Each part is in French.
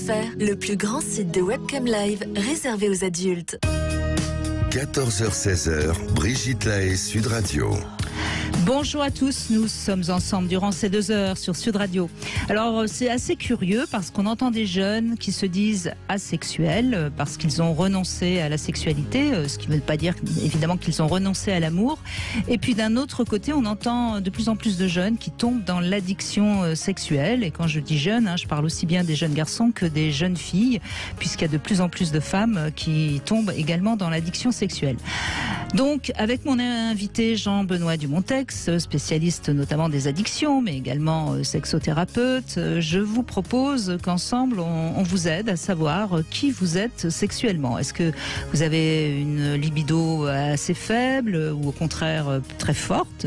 webcam.fr, le plus grand site de webcam live réservé aux adultes. 14h-16h, Brigitte Lahaie, Sud Radio. Bonjour à tous, nous sommes ensemble durant ces 2 heures sur Sud Radio. Alors c'est assez curieux parce qu'on entend des jeunes qui se disent asexuels parce qu'ils ont renoncé à la sexualité, ce qui ne veut pas dire évidemment qu'ils ont renoncé à l'amour. Et puis d'un autre côté, on entend de plus en plus de jeunes qui tombent dans l'addiction sexuelle. Et quand je dis jeunes, je parle aussi bien des jeunes garçons que des jeunes filles, puisqu'il y a de plus en plus de femmes qui tombent également dans l'addiction sexuelle. Donc avec mon invité Jean-Benoît Dumontex, spécialiste notamment des addictions, mais également sexothérapeute, je vous propose qu'ensemble on vous aide à savoir qui vous êtes sexuellement. Est-ce que vous avez une libido assez faible ou au contraire très forte?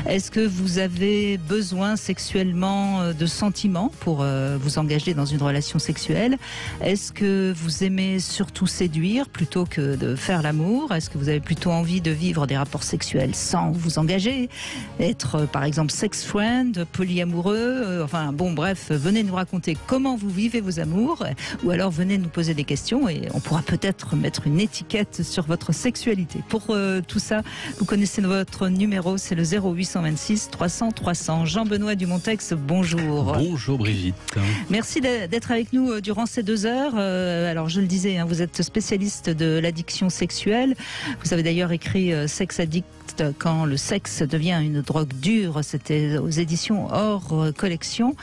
Est-ce que vous avez besoin sexuellement de sentiments pour vous engager dans une relation sexuelle? Est-ce que vous aimez surtout séduire plutôt que de faire l'amour? Est-ce que vous avez plutôt envie de vivre des rapports sexuels sans vous engager? Être par exemple sex friend, polyamoureux, enfin bon bref, venez nous raconter comment vous vivez vos amours, ou alors venez nous poser des questions et on pourra peut-être mettre une étiquette sur votre sexualité. Pour tout ça, vous connaissez votre numéro, c'est le 0826 300 300. Jean-Benoît Dumontex, bonjour. Bonjour Brigitte. Merci d'être avec nous durant ces 2 heures. Alors je le disais, vous êtes spécialiste de l'addiction sexuelle. Vous avez d'ailleurs écrit Sex Addict quand le sexe devient une drogue dure, c'était aux éditions Hors Collection.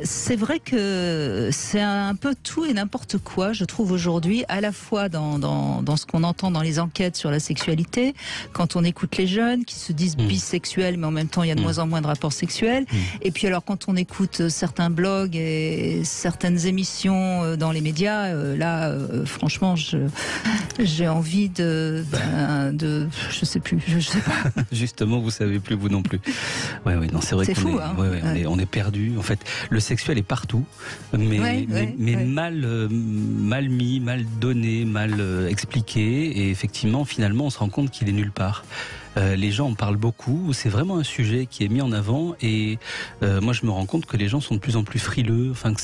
C'est vrai que c'est un peu tout et n'importe quoi, je trouve aujourd'hui, à la fois dans ce qu'on entend dans les enquêtes sur la sexualité, quand on écoute les jeunes qui se disent bisexuels, mais en même temps il y a de moins en moins de rapports sexuels, et puis alors quand on écoute certains blogs et certaines émissions dans les médias, franchement j'ai envie de je sais plus. Je sais pas. Justement, vous savez plus, vous non plus. Ouais, non, c'est vrai c'est qu'on fou, on est perdu. En fait, le sexuel est partout, mais mal mis, mal donné, mal expliqué. Et effectivement, finalement, on se rend compte qu'il est nulle part. Les gens en parlent beaucoup, c'est vraiment un sujet qui est mis en avant et moi je me rends compte que les gens sont de plus en plus frileux, enfin que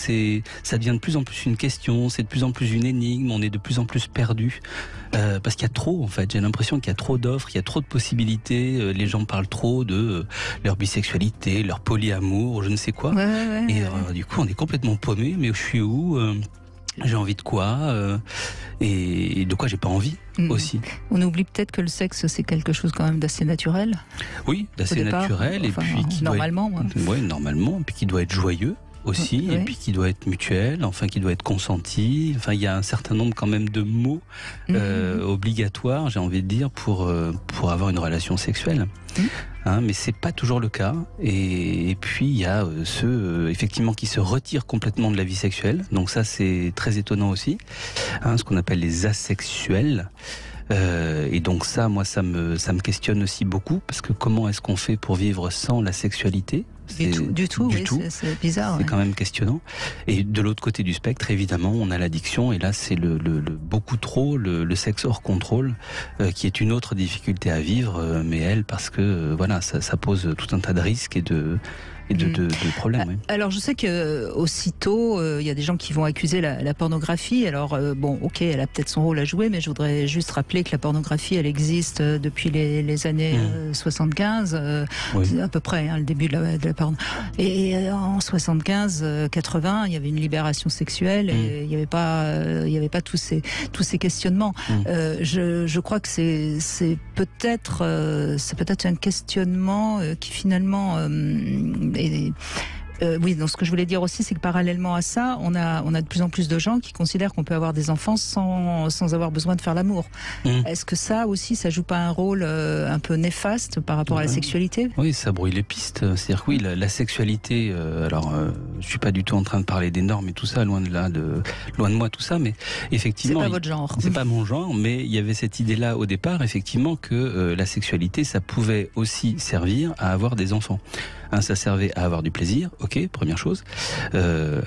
ça devient de plus en plus une question, c'est de plus en plus une énigme, on est de plus en plus perdu parce qu'il y a trop en fait, j'ai l'impression qu'il y a trop d'offres, il y a trop de possibilités, les gens parlent trop de leur bisexualité, leur polyamour, je ne sais quoi, et du coup on est complètement paumé, mais je suis où j'ai envie de quoi et de quoi j'ai pas envie aussi. On oublie peut-être que le sexe c'est quelque chose quand même d'assez naturel. Oui, d'assez naturel et puis normalement. Normalement, et puis qui doit être joyeux aussi, et puis qui doit être mutuel, enfin qui doit être consenti. Enfin, il y a un certain nombre quand même de mots obligatoires, j'ai envie de dire, pour avoir une relation sexuelle. Mais c'est pas toujours le cas. Et puis il y a ceux effectivement qui se retirent complètement de la vie sexuelle. Donc ça c'est très étonnant aussi. Ce qu'on appelle les asexuels. Et donc ça, moi, ça me questionne aussi beaucoup parce que comment est-ce qu'on fait pour vivre sans la sexualité? Du tout. C'est bizarre. C'est quand même questionnant. Et de l'autre côté du spectre, évidemment, on a l'addiction et là, c'est le beaucoup trop, le sexe hors contrôle, qui est une autre difficulté à vivre, mais elle, parce que voilà, ça pose tout un tas de risques et de problèmes. Oui. Alors je sais que aussitôt il y a des gens qui vont accuser la pornographie. Alors elle a peut-être son rôle à jouer, mais je voudrais juste rappeler que la pornographie elle existe depuis les années 75 à peu près, le début de la porno. Et en 75-80 il y avait une libération sexuelle et il y avait pas tous ces questionnements. Je crois que c'est peut-être un questionnement qui finalement oui, donc ce que je voulais dire aussi, c'est que parallèlement à ça, on a de plus en plus de gens qui considèrent qu'on peut avoir des enfants sans avoir besoin de faire l'amour. Est-ce que ça aussi, ça joue pas un rôle un peu néfaste par rapport à la sexualité? Oui, ça brouille les pistes. C'est-à-dire que oui, la sexualité, je suis pas du tout en train de parler des normes et tout ça, loin de moi tout ça, mais effectivement... C'est pas votre genre. C'est pas mon genre, mais il y avait cette idée-là au départ, effectivement, que la sexualité, ça pouvait aussi servir à avoir des enfants. Hein, ça servait à avoir du plaisir, ok, première chose.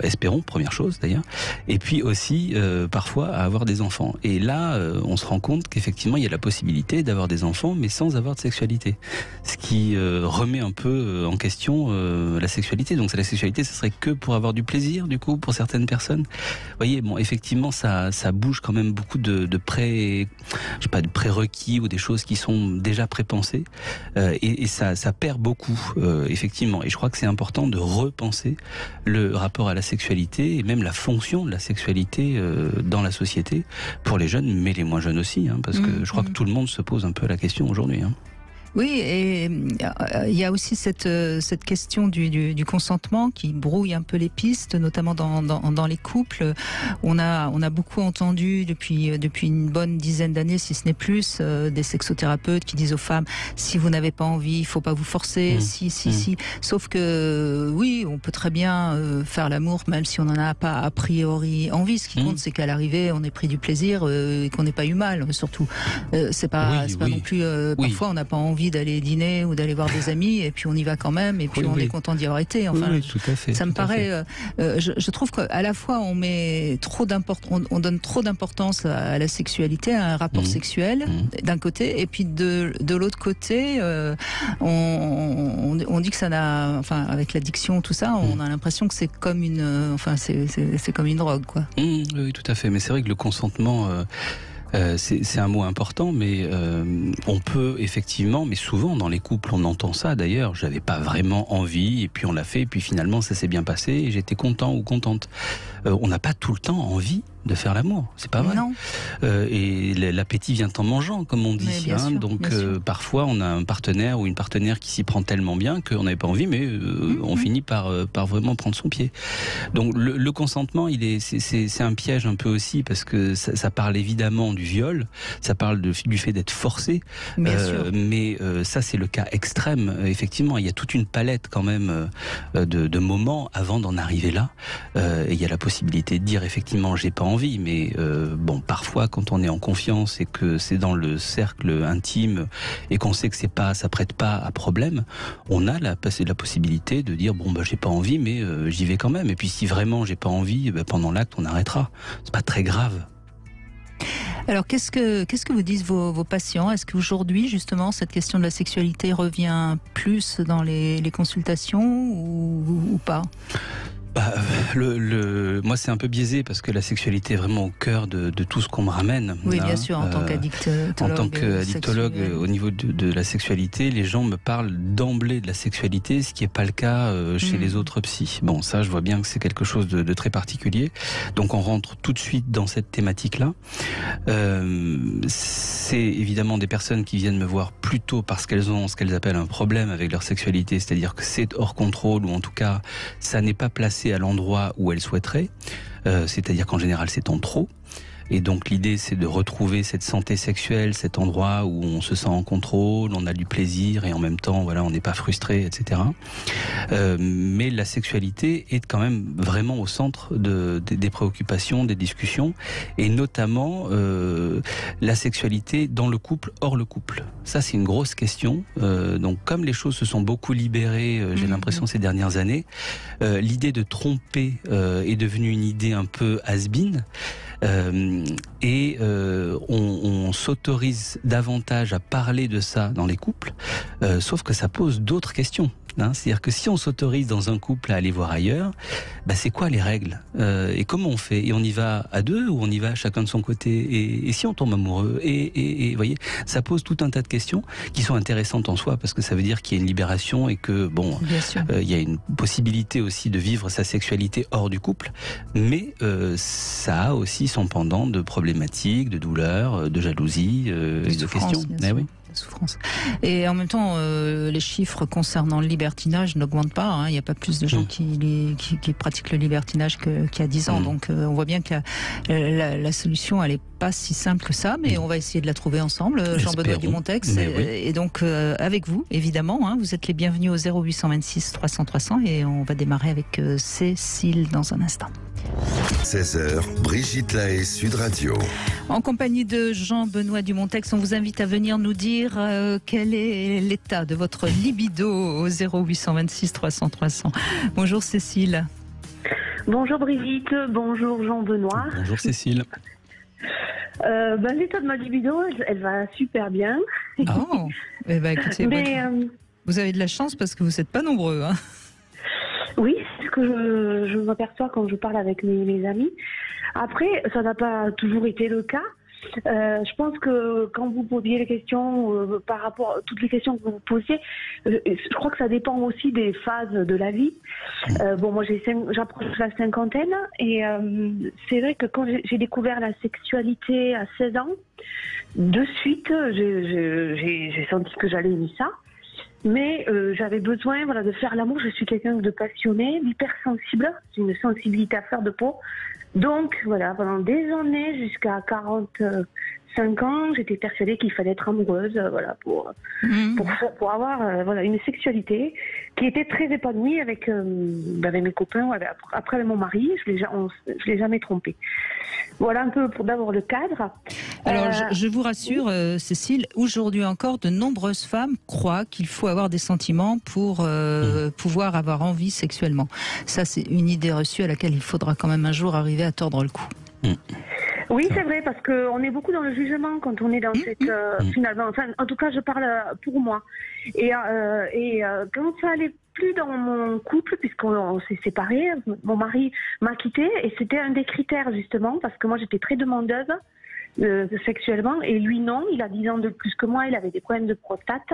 Espérons, première chose d'ailleurs. Et puis aussi, parfois, à avoir des enfants. Et là, on se rend compte qu'effectivement, il y a la possibilité d'avoir des enfants, mais sans avoir de sexualité. Ce qui remet un peu en question la sexualité. Donc la sexualité, ce serait que pour avoir du plaisir, du coup, pour certaines personnes. Vous voyez, bon, effectivement, ça bouge quand même beaucoup de prérequis ou des choses qui sont déjà prépensées. Et ça perd beaucoup, effectivement. Et je crois que c'est important de repenser le rapport à la sexualité et même la fonction de la sexualité dans la société pour les jeunes, mais les moins jeunes aussi, hein, parce que je crois que tout le monde se pose un peu la question aujourd'hui. Hein. Oui, et il y a aussi cette question du consentement qui brouille un peu les pistes, notamment dans les couples. On a beaucoup entendu depuis une bonne dizaine d'années, si ce n'est plus, des sexothérapeutes qui disent aux femmes, si vous n'avez pas envie, il faut pas vous forcer, si. Sauf que oui, on peut très bien faire l'amour, même si on n'en a pas a priori envie. Ce qui compte, c'est qu'à l'arrivée, on ait pris du plaisir et qu'on n'ait pas eu mal, surtout. C'est pas non plus. Parfois, on n'a pas envie d'aller dîner ou d'aller voir des amis et puis on y va quand même et puis on est content d'y avoir été. Enfin, oui, tout à fait. Ça me paraît. Je trouve qu'à la fois on met on donne trop d'importance à la sexualité, à un rapport sexuel d'un côté, et puis de l'autre côté, on dit que ça n'a, enfin avec l'addiction tout ça, on a l'impression que c'est comme c'est comme une drogue, quoi. Oui, tout à fait. Mais c'est vrai que le consentement. C'est un mot important, mais on peut effectivement, mais souvent dans les couples on entend ça d'ailleurs, j'avais pas vraiment envie et puis on l'a fait et puis finalement ça s'est bien passé et j'étais content ou contente. On n'a pas tout le temps envie de faire l'amour, c'est pas vrai. Non. Et l'appétit vient en mangeant, comme on dit. Hein, sûr, donc parfois on a un partenaire ou une partenaire qui s'y prend tellement bien qu'on n'avait pas envie, mais on finit par vraiment prendre son pied. Donc le consentement, c'est un piège un peu aussi parce que ça parle évidemment du viol, ça parle du fait d'être forcé, mais ça c'est le cas extrême. Effectivement, il y a toute une palette quand même de moments avant d'en arriver là. Et il y a la possibilité de dire effectivement j'ai pas envie, mais bon, parfois quand on est en confiance et que c'est dans le cercle intime et qu'on sait que ça prête pas à problème, on a la possibilité de dire bon bah j'ai pas envie, mais j'y vais quand même. Et puis si vraiment j'ai pas envie, pendant l'acte on arrêtera. C'est pas très grave. Alors, qu'est-ce que vous disent vos patients? Est-ce qu'aujourd'hui, justement, cette question de la sexualité revient plus dans les consultations ou pas? Moi c'est un peu biaisé parce que la sexualité est vraiment au cœur de tout ce qu'on me ramène. Oui, bien sûr, en tant qu'addictologue. En tant qu'addictologue, au niveau de la sexualité, les gens me parlent d'emblée de la sexualité, ce qui n'est pas le cas chez les autres psys. Bon, ça je vois bien que c'est quelque chose de très particulier. Donc on rentre tout de suite dans cette thématique-là. C'est évidemment des personnes qui viennent me voir plutôt parce qu'elles ont ce qu'elles appellent un problème avec leur sexualité, c'est-à-dire que c'est hors contrôle ou en tout cas ça n'est pas placé à l'endroit où elles souhaiteraient, c'est-à-dire qu'en général c'est en trop. Et donc l'idée c'est de retrouver cette santé sexuelle, cet endroit où on se sent en contrôle, on a du plaisir et en même temps voilà on n'est pas frustré, etc. Mais la sexualité est quand même vraiment au centre des préoccupations, des discussions, et notamment la sexualité dans le couple, hors le couple. Ça c'est une grosse question. Donc comme les choses se sont beaucoup libérées, j'ai l'impression ces dernières années, l'idée de tromper est devenue une idée un peu has-been. On s'autorise davantage à parler de ça dans les couples, sauf que ça pose d'autres questions. C'est-à-dire que si on s'autorise dans un couple à aller voir ailleurs, c'est quoi les règles et comment on fait? Et on y va à deux ou on y va chacun de son côté? Et si on tombe amoureux? Et vous voyez, ça pose tout un tas de questions qui sont intéressantes en soi parce que ça veut dire qu'il y a une libération et que il y a une possibilité aussi de vivre sa sexualité hors du couple, mais ça a aussi son pendant de problématiques, de douleurs, de jalousie, de questions. Oui. Souffrance. Et en même temps, les chiffres concernant le libertinage n'augmentent pas. Il n'y a pas plus de gens qui pratiquent le libertinage qu'il y a 10 ans. Donc on voit bien que la solution, elle n'est pas si simple que ça, mais on va essayer de la trouver ensemble, Jean-Benoît Dumontex. Et donc avec vous, évidemment, vous êtes les bienvenus au 0826 300 300 et on va démarrer avec Cécile dans un instant. 16h, Brigitte Lahaie, Sud Radio. En compagnie de Jean-Benoît Dumontex, on vous invite à venir nous dire quel est l'état de votre libido au 0826 300 300. Bonjour Cécile. Bonjour Brigitte, bonjour Jean-Benoît. Bonjour Cécile. L'état de ma libido, elle va super bien. Oh, eh ben, écoutez, vous avez de la chance parce que vous n'êtes pas nombreux. Hein. Oui, c'est ce que je m'aperçois quand je parle avec mes amis. Après, ça n'a pas toujours été le cas. Je pense que quand vous posiez les questions par rapport à toutes les questions que vous posiez, je crois que ça dépend aussi des phases de la vie. Moi j'approche la cinquantaine et c'est vrai que quand j'ai découvert la sexualité à 16 ans, de suite j'ai senti que j'allais aimer ça. Mais j'avais besoin de faire l'amour. Je suis quelqu'un de passionné, d'hypersensible. J'ai une sensibilité à fleur de peau. Donc voilà, pendant des années, jusqu'à 45 ans, j'étais persuadée qu'il fallait être amoureuse, pour avoir une sexualité qui était très épanouie avec mes copains, après avec mon mari. Je l'ai jamais trompé. Voilà un peu pour d'abord le cadre. Alors je vous rassure, Cécile, aujourd'hui encore, de nombreuses femmes croient qu'il faut avoir des sentiments pour pouvoir avoir envie sexuellement. Ça, c'est une idée reçue à laquelle il faudra quand même un jour arriver à tordre le cou. Oui, c'est vrai, parce qu'on est beaucoup dans le jugement quand on est dans cette... finalement, enfin, en tout cas, je parle pour moi. Et quand ça allait plus dans mon couple, puisqu'on s'est séparés, mon mari m'a quittée, et c'était un des critères, justement, parce que moi, j'étais très demandeuse sexuellement, et lui, non. Il a 10 ans de plus que moi, il avait des problèmes de prostate,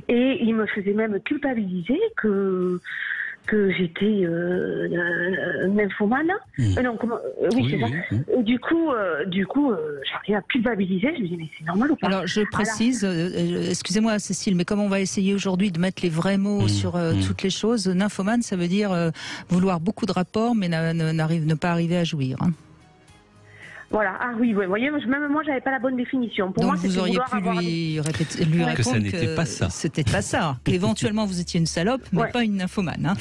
et il me faisait même culpabiliser que j'étais nymphomane. Oui, c'est ça. Et du coup, j'arrivais à culpabiliser. Je me disais, mais c'est normal ou pas? Alors, je précise, excusez-moi Cécile, mais comme on va essayer aujourd'hui de mettre les vrais mots sur toutes les choses, nymphomane, ça veut dire vouloir beaucoup de rapports, mais ne pas arriver à jouir. Hein. Voilà, vous voyez, même moi, j'avais pas la bonne définition. Pour donc moi, vous auriez pu lui répondre que ça n'était pas ça. C'était pas ça. Qu'éventuellement, vous étiez une salope, mais pas une nymphomane. Hein.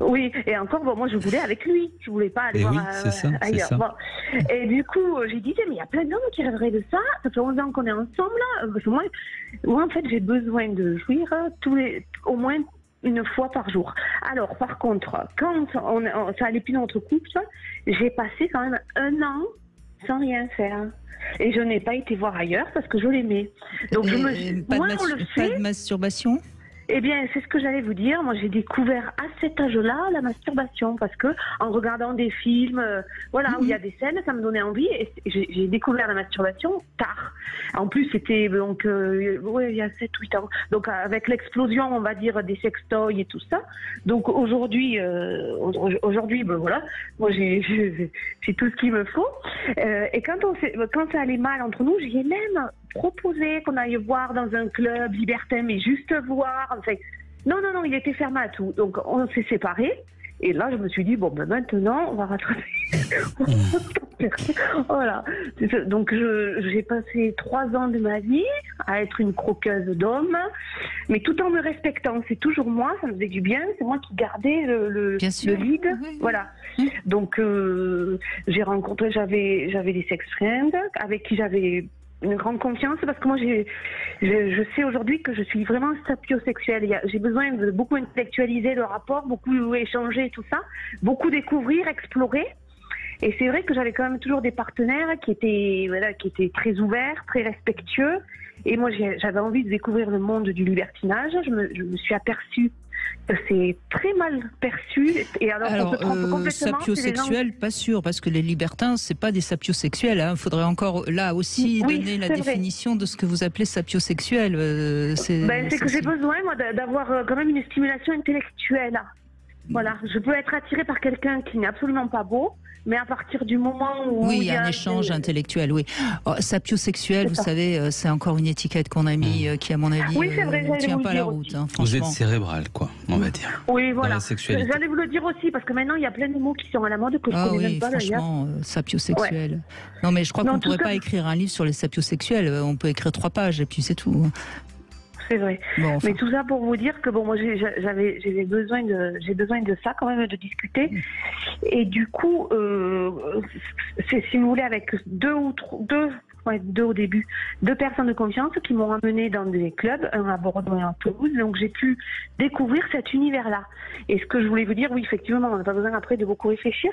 Oui, et encore, moi, je voulais avec lui. Je voulais pas aller voir ailleurs. Bon. Et du coup, j'ai dit, mais il y a plein d'hommes qui rêveraient de ça. Ça fait 11 ans qu'on est ensemble. Parce que moi, en fait, j'ai besoin de jouir au moins une fois par jour. Alors, par contre, quand ça allait plus dans notre couple, j'ai passé quand même 1 an sans rien faire. Et je n'ai pas été voir ailleurs parce que je l'aimais. Donc pas de masturbation? Eh bien, c'est ce que j'allais vous dire. Moi, j'ai découvert à cet âge-là la masturbation parce que en regardant des films, où il y a des scènes, ça me donnait envie et j'ai découvert la masturbation tard. En plus, c'était donc il y a 7-8 ans. Donc avec l'explosion, on va dire, des sextoys et tout ça. Donc aujourd'hui, moi j'ai tout ce qu'il me faut. Et quand ça allait mal entre nous, j'ai même proposé qu'on aille voir dans un club libertin, mais juste voir. Enfin, non, il était fermé à tout. Donc, on s'est séparés. Et là, je me suis dit, maintenant, on va rattraper. Voilà. Donc, j'ai passé 3 ans de ma vie à être une croqueuse d'hommes, mais tout en me respectant. C'est toujours moi, ça me faisait du bien. C'est moi qui gardais le lead. Oui. Voilà. Donc, j'avais des sex friends avec qui j'avais une grande confiance parce que moi je sais aujourd'hui que je suis vraiment sapiosexuelle. J'ai besoin de beaucoup intellectualiser le rapport, beaucoup échanger tout ça, beaucoup découvrir, explorer. Et c'est vrai que j'avais quand même toujours des partenaires qui étaient très ouverts, très respectueux. Et moi j'avais envie de découvrir le monde du libertinage. Je me suis aperçue que c'est très mal perçu. Et alors on se trompe complètement. Sapiosexuel, pas sûr, parce que les libertins, c'est pas des sapiosexuels. Il faudrait encore là aussi donner la définition de ce que vous appelez sapiosexuel. C'est que j'ai besoin moi d'avoir quand même une stimulation intellectuelle. Voilà, je peux être attirée par quelqu'un qui n'est absolument pas beau, mais à partir du moment où il y a un échange intellectuel, oui. Sapiosexuel, vous savez, c'est encore une étiquette qu'on a mis qui, à mon avis, ne tient pas la route. Hein, vous êtes cérébral, quoi, on va dire. Oui, voilà. J'allais vous le dire aussi, parce que maintenant, il y a plein de mots qui sont à la mode que je ne connais même pas d'ailleurs. Franchement, sapiosexuel. Ouais. Non, mais je crois qu'on ne pourrait pas écrire un livre sur les sapiosexuels. On peut écrire 3 pages et puis c'est tout. c'est vrai. Bon, enfin. Mais tout ça pour vous dire que bon, moi j'ai besoin de ça quand même, de discuter. Et du coup, si vous voulez, avec deux au début, 2 personnes de confiance qui m'ont ramené dans des clubs, un à Bordeaux et un à Toulouse, donc j'ai pu découvrir cet univers-là. Et ce que je voulais vous dire, oui, effectivement, on n'a pas besoin après de beaucoup réfléchir,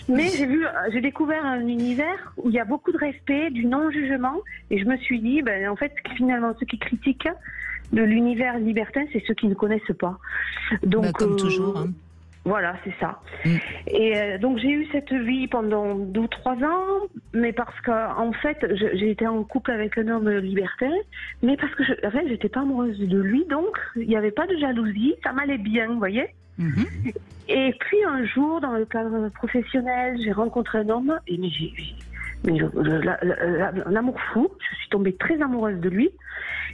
mais j'ai découvert un univers où il y a beaucoup de respect, du non-jugement, et je me suis dit, en fait, finalement, ceux qui critiquent de l'univers libertin, c'est ceux qui ne connaissent pas. Donc, comme toujours, hein. Voilà, c'est ça. Et donc j'ai eu cette vie pendant 2 ou 3 ans, mais parce qu'en fait, j'ai été en couple avec un homme libertin, mais parce que j'étais pas amoureuse de lui, donc il n'y avait pas de jalousie, ça m'allait bien, vous voyez. Et puis un jour, dans le cadre professionnel, j'ai rencontré un homme, et un amour fou, je suis tombée très amoureuse de lui.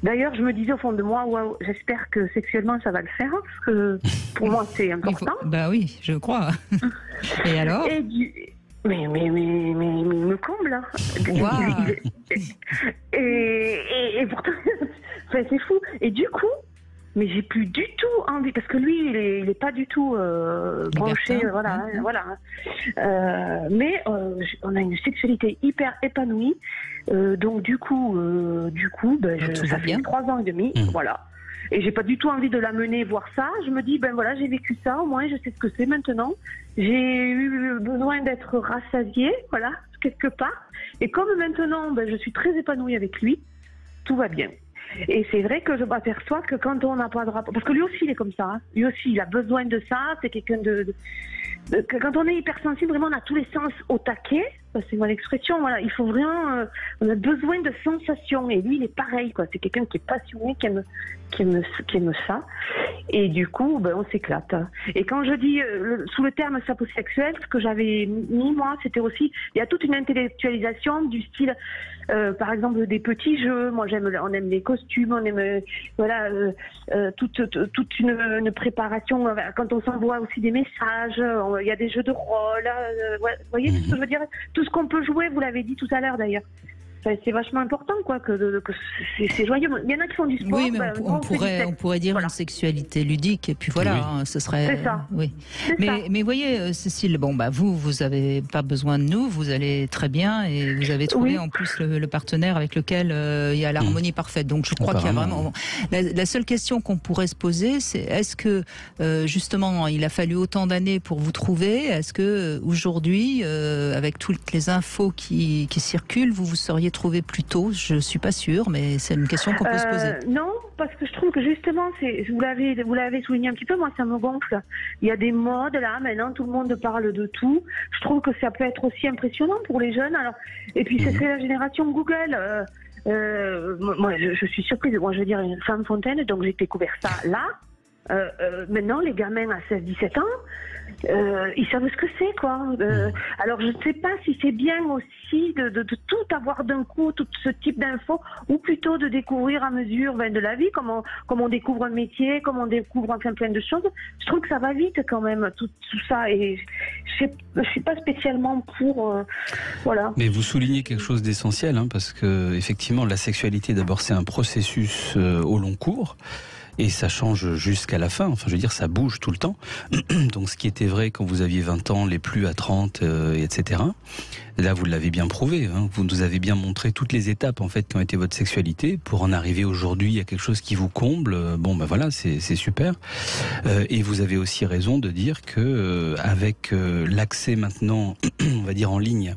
D'ailleurs, je me disais au fond de moi, waouh, j'espère que sexuellement ça va le faire, parce que pour moi c'est important. Bah oui, je crois. Et alors? Mais il me comble. Hein. Wow. Et pourtant, c'est fou. Et du coup, mais j'ai plus du tout envie, parce que lui, il est pas du tout branché, voilà. Mais on a une sexualité hyper épanouie. Donc du coup, ça fait 3 ans et demi, voilà. Et j'ai pas du tout envie de l'amener voir ça. Je me dis, voilà, j'ai vécu ça, au moins je sais ce que c'est maintenant. J'ai eu besoin d'être rassasiée, voilà, quelque part. Et comme maintenant, je suis très épanouie avec lui, tout va bien. Et c'est vrai que je m'aperçois que quand on n'a pas de rapport, parce que lui aussi il est comme ça, hein. Lui aussi il a besoin de ça, c'est quelqu'un quand on est hypersensible, vraiment on a tous les sens au taquet, c'est mon expression, voilà, il faut vraiment, on a besoin de sensations, et lui il est pareil, quoi, c'est quelqu'un qui est passionné, qui aime ça, et du coup on s'éclate. Et quand je dis sous le terme sapiosexuel, ce que j'avais mis moi, c'était aussi, il y a toute une intellectualisation du style, par exemple des petits jeux, moi on aime les costumes, on aime toute une préparation, quand on s'envoie aussi des messages, il y a des jeux de rôle, vous voyez ce que je veux dire, tout ce qu'on peut jouer, vous l'avez dit tout à l'heure d'ailleurs. C'est vachement important, quoi, que c'est joyeux. Il y en a qui font du sport. Oui, mais on pourrait dire une sexualité ludique, et puis voilà, oui. hein, ce serait. C'est ça. Oui. C'est ça. Mais voyez, Cécile, vous avez pas besoin de nous, vous allez très bien, et vous avez trouvé en plus le partenaire avec lequel il y a l'harmonie parfaite. Donc je crois qu'il y a vraiment. La seule question qu'on pourrait se poser, c'est est-ce que justement il a fallu autant d'années pour vous trouver? Est-ce que aujourd'hui, avec toutes les infos qui circulent, vous seriez trouvé plus tôt? Je suis pas sûre, mais c'est une question qu'on peut se poser. Non, parce que je trouve que justement, vous l'avez souligné un petit peu, moi ça me gonfle. Il y a des modes là, maintenant tout le monde parle de tout. Je trouve que ça peut être aussi impressionnant pour les jeunes. Alors, et puis c'est la génération Google. Moi, je suis surprise. Moi, je veux dire, une femme fontaine, donc j'ai découvert ça là. Maintenant, les gamins à 16-17 ans, ils savent ce que c'est, quoi. Alors, je ne sais pas si c'est bien aussi de tout avoir d'un coup, tout ce type d'infos, ou plutôt de découvrir à mesure de la vie, comme on découvre un métier, comme on découvre plein de choses. Je trouve que ça va vite quand même, tout ça. Et je suis pas spécialement pour... voilà. Mais vous soulignez quelque chose d'essentiel, hein, parce que effectivement, la sexualité, d'abord, c'est un processus au long cours. Et ça change jusqu'à la fin, enfin je veux dire ça bouge tout le temps. Donc ce qui était vrai quand vous aviez 20 ans, l'est plus à 30, etc. Là vous l'avez bien prouvé, hein. Vous nous avez bien montré toutes les étapes en fait qui ont été votre sexualité pour en arriver aujourd'hui à quelque chose qui vous comble. Voilà, c'est super. Et vous avez aussi raison de dire que avec l'accès maintenant, on va dire en ligne,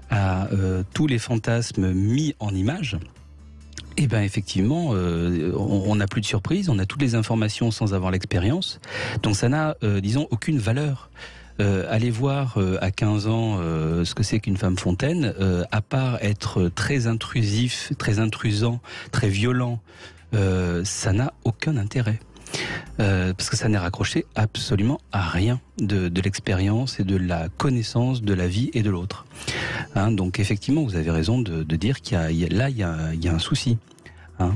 à tous les fantasmes mis en images, eh bien effectivement, on n'a plus de surprise, on a toutes les informations sans avoir l'expérience, donc ça n'a, disons, aucune valeur. Allez voir à 15 ans ce que c'est qu'une femme fontaine, à part être très intrusif, très intrusant, très violent, ça n'a aucun intérêt. Parce que ça n'est raccroché absolument à rien de l'expérience et de la connaissance de la vie et de l'autre. Hein, donc effectivement, vous avez raison de dire qu'il y a un souci. Hein.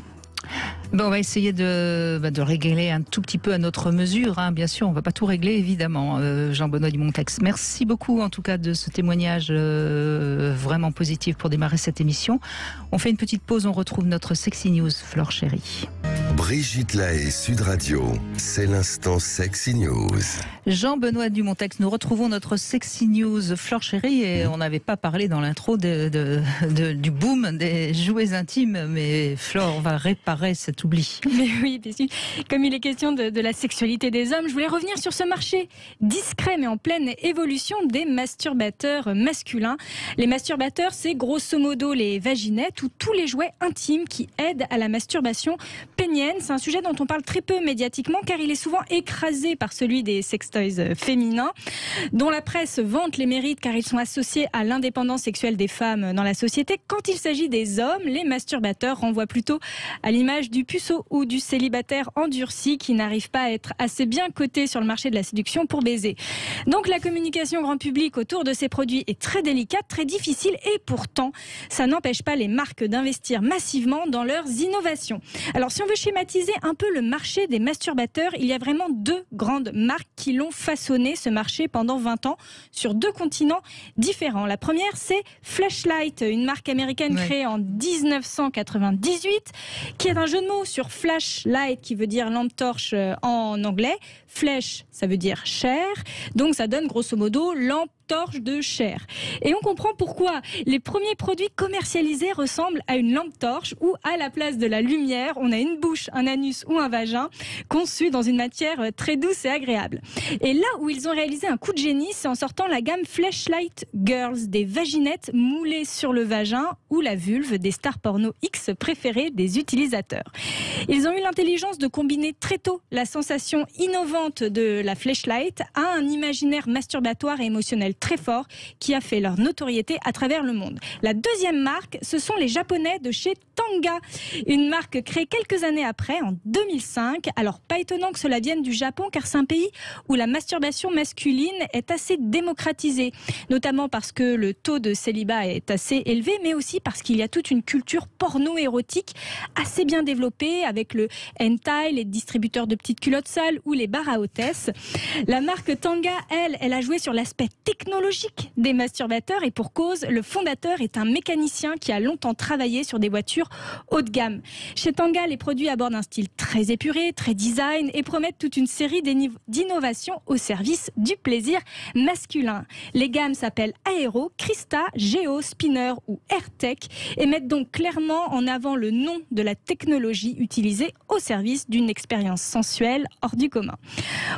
On va essayer de régler un tout petit peu à notre mesure, hein. Bien sûr, on ne va pas tout régler, évidemment. Jean-Benoît Dumontex, merci beaucoup en tout cas de ce témoignage vraiment positif pour démarrer cette émission. On fait une petite pause, on retrouve notre Sexy News, Flore Chérie. Brigitte Lahaie, Sud Radio, c'est l'instant Sexy News. Jean-Benoît Dumontex, nous retrouvons notre Sexy News Flore Chérie et on n'avait pas parlé dans l'intro du boom des jouets intimes, mais Flore va réparer cet oubli. Mais oui, bien sûr. Comme il est question de la sexualité des hommes, je voulais revenir sur ce marché discret mais en pleine évolution des masturbateurs masculins. Les masturbateurs, c'est grosso modo les vaginettes ou tous les jouets intimes qui aident à la masturbation pénienne. C'est un sujet dont on parle très peu médiatiquement car il est souvent écrasé par celui des sextoys féminins dont la presse vante les mérites car ils sont associés à l'indépendance sexuelle des femmes dans la société. Quand il s'agit des hommes, les masturbateurs renvoient plutôt à l'image du puceau ou du célibataire endurci qui n'arrive pas à être assez bien coté sur le marché de la séduction pour baiser. Donc la communication grand public autour de ces produits est très délicate, très difficile et pourtant ça n'empêche pas les marques d'investir massivement dans leurs innovations. Alors si on veut schématiser un peu le marché des masturbateurs, il y a vraiment deux grandes marques qui l'ont façonné ce marché pendant 20 ans sur deux continents différents. La première, c'est Fleshlight, une marque américaine créée en 1998 qui est un jeu de mots sur flashlight qui veut dire lampe torche en anglais. Flesh, ça veut dire chair, donc ça donne grosso modo lampe torche de chair. Et on comprend pourquoi les premiers produits commercialisés ressemblent à une lampe torche où à la place de la lumière, on a une bouche, un anus ou un vagin conçu dans une matière très douce et agréable. Et là où ils ont réalisé un coup de génie, c'est en sortant la gamme Fleshlight Girls, des vaginettes moulées sur le vagin ou la vulve des stars porno X préférées des utilisateurs. Ils ont eu l'intelligence de combiner très tôt la sensation innovante de la Fleshlight à un imaginaire masturbatoire et émotionnel très fort qui a fait leur notoriété à travers le monde. La deuxième marque, ce sont les Japonais de chez Tanga, une marque créée quelques années après, en 2005. Alors pas étonnant que cela vienne du Japon car c'est un pays où la masturbation masculine est assez démocratisée, notamment parce que le taux de célibat est assez élevé, mais aussi parce qu'il y a toute une culture porno-érotique assez bien développée avec le hentai, les distributeurs de petites culottes sales ou les bars à hôtesses. La marque Tanga, elle a joué sur l'aspect technologique des masturbateurs et pour cause, le fondateur est un mécanicien qui a longtemps travaillé sur des voitures haut de gamme. Chez Tanga, les produits abordent un style très épuré, très design et promettent toute une série d'innovations au service du plaisir masculin. Les gammes s'appellent Aero, Christa, Geo, Spinner ou AirTech et mettent donc clairement en avant le nom de la technologie utilisée au service d'une expérience sensuelle hors du commun.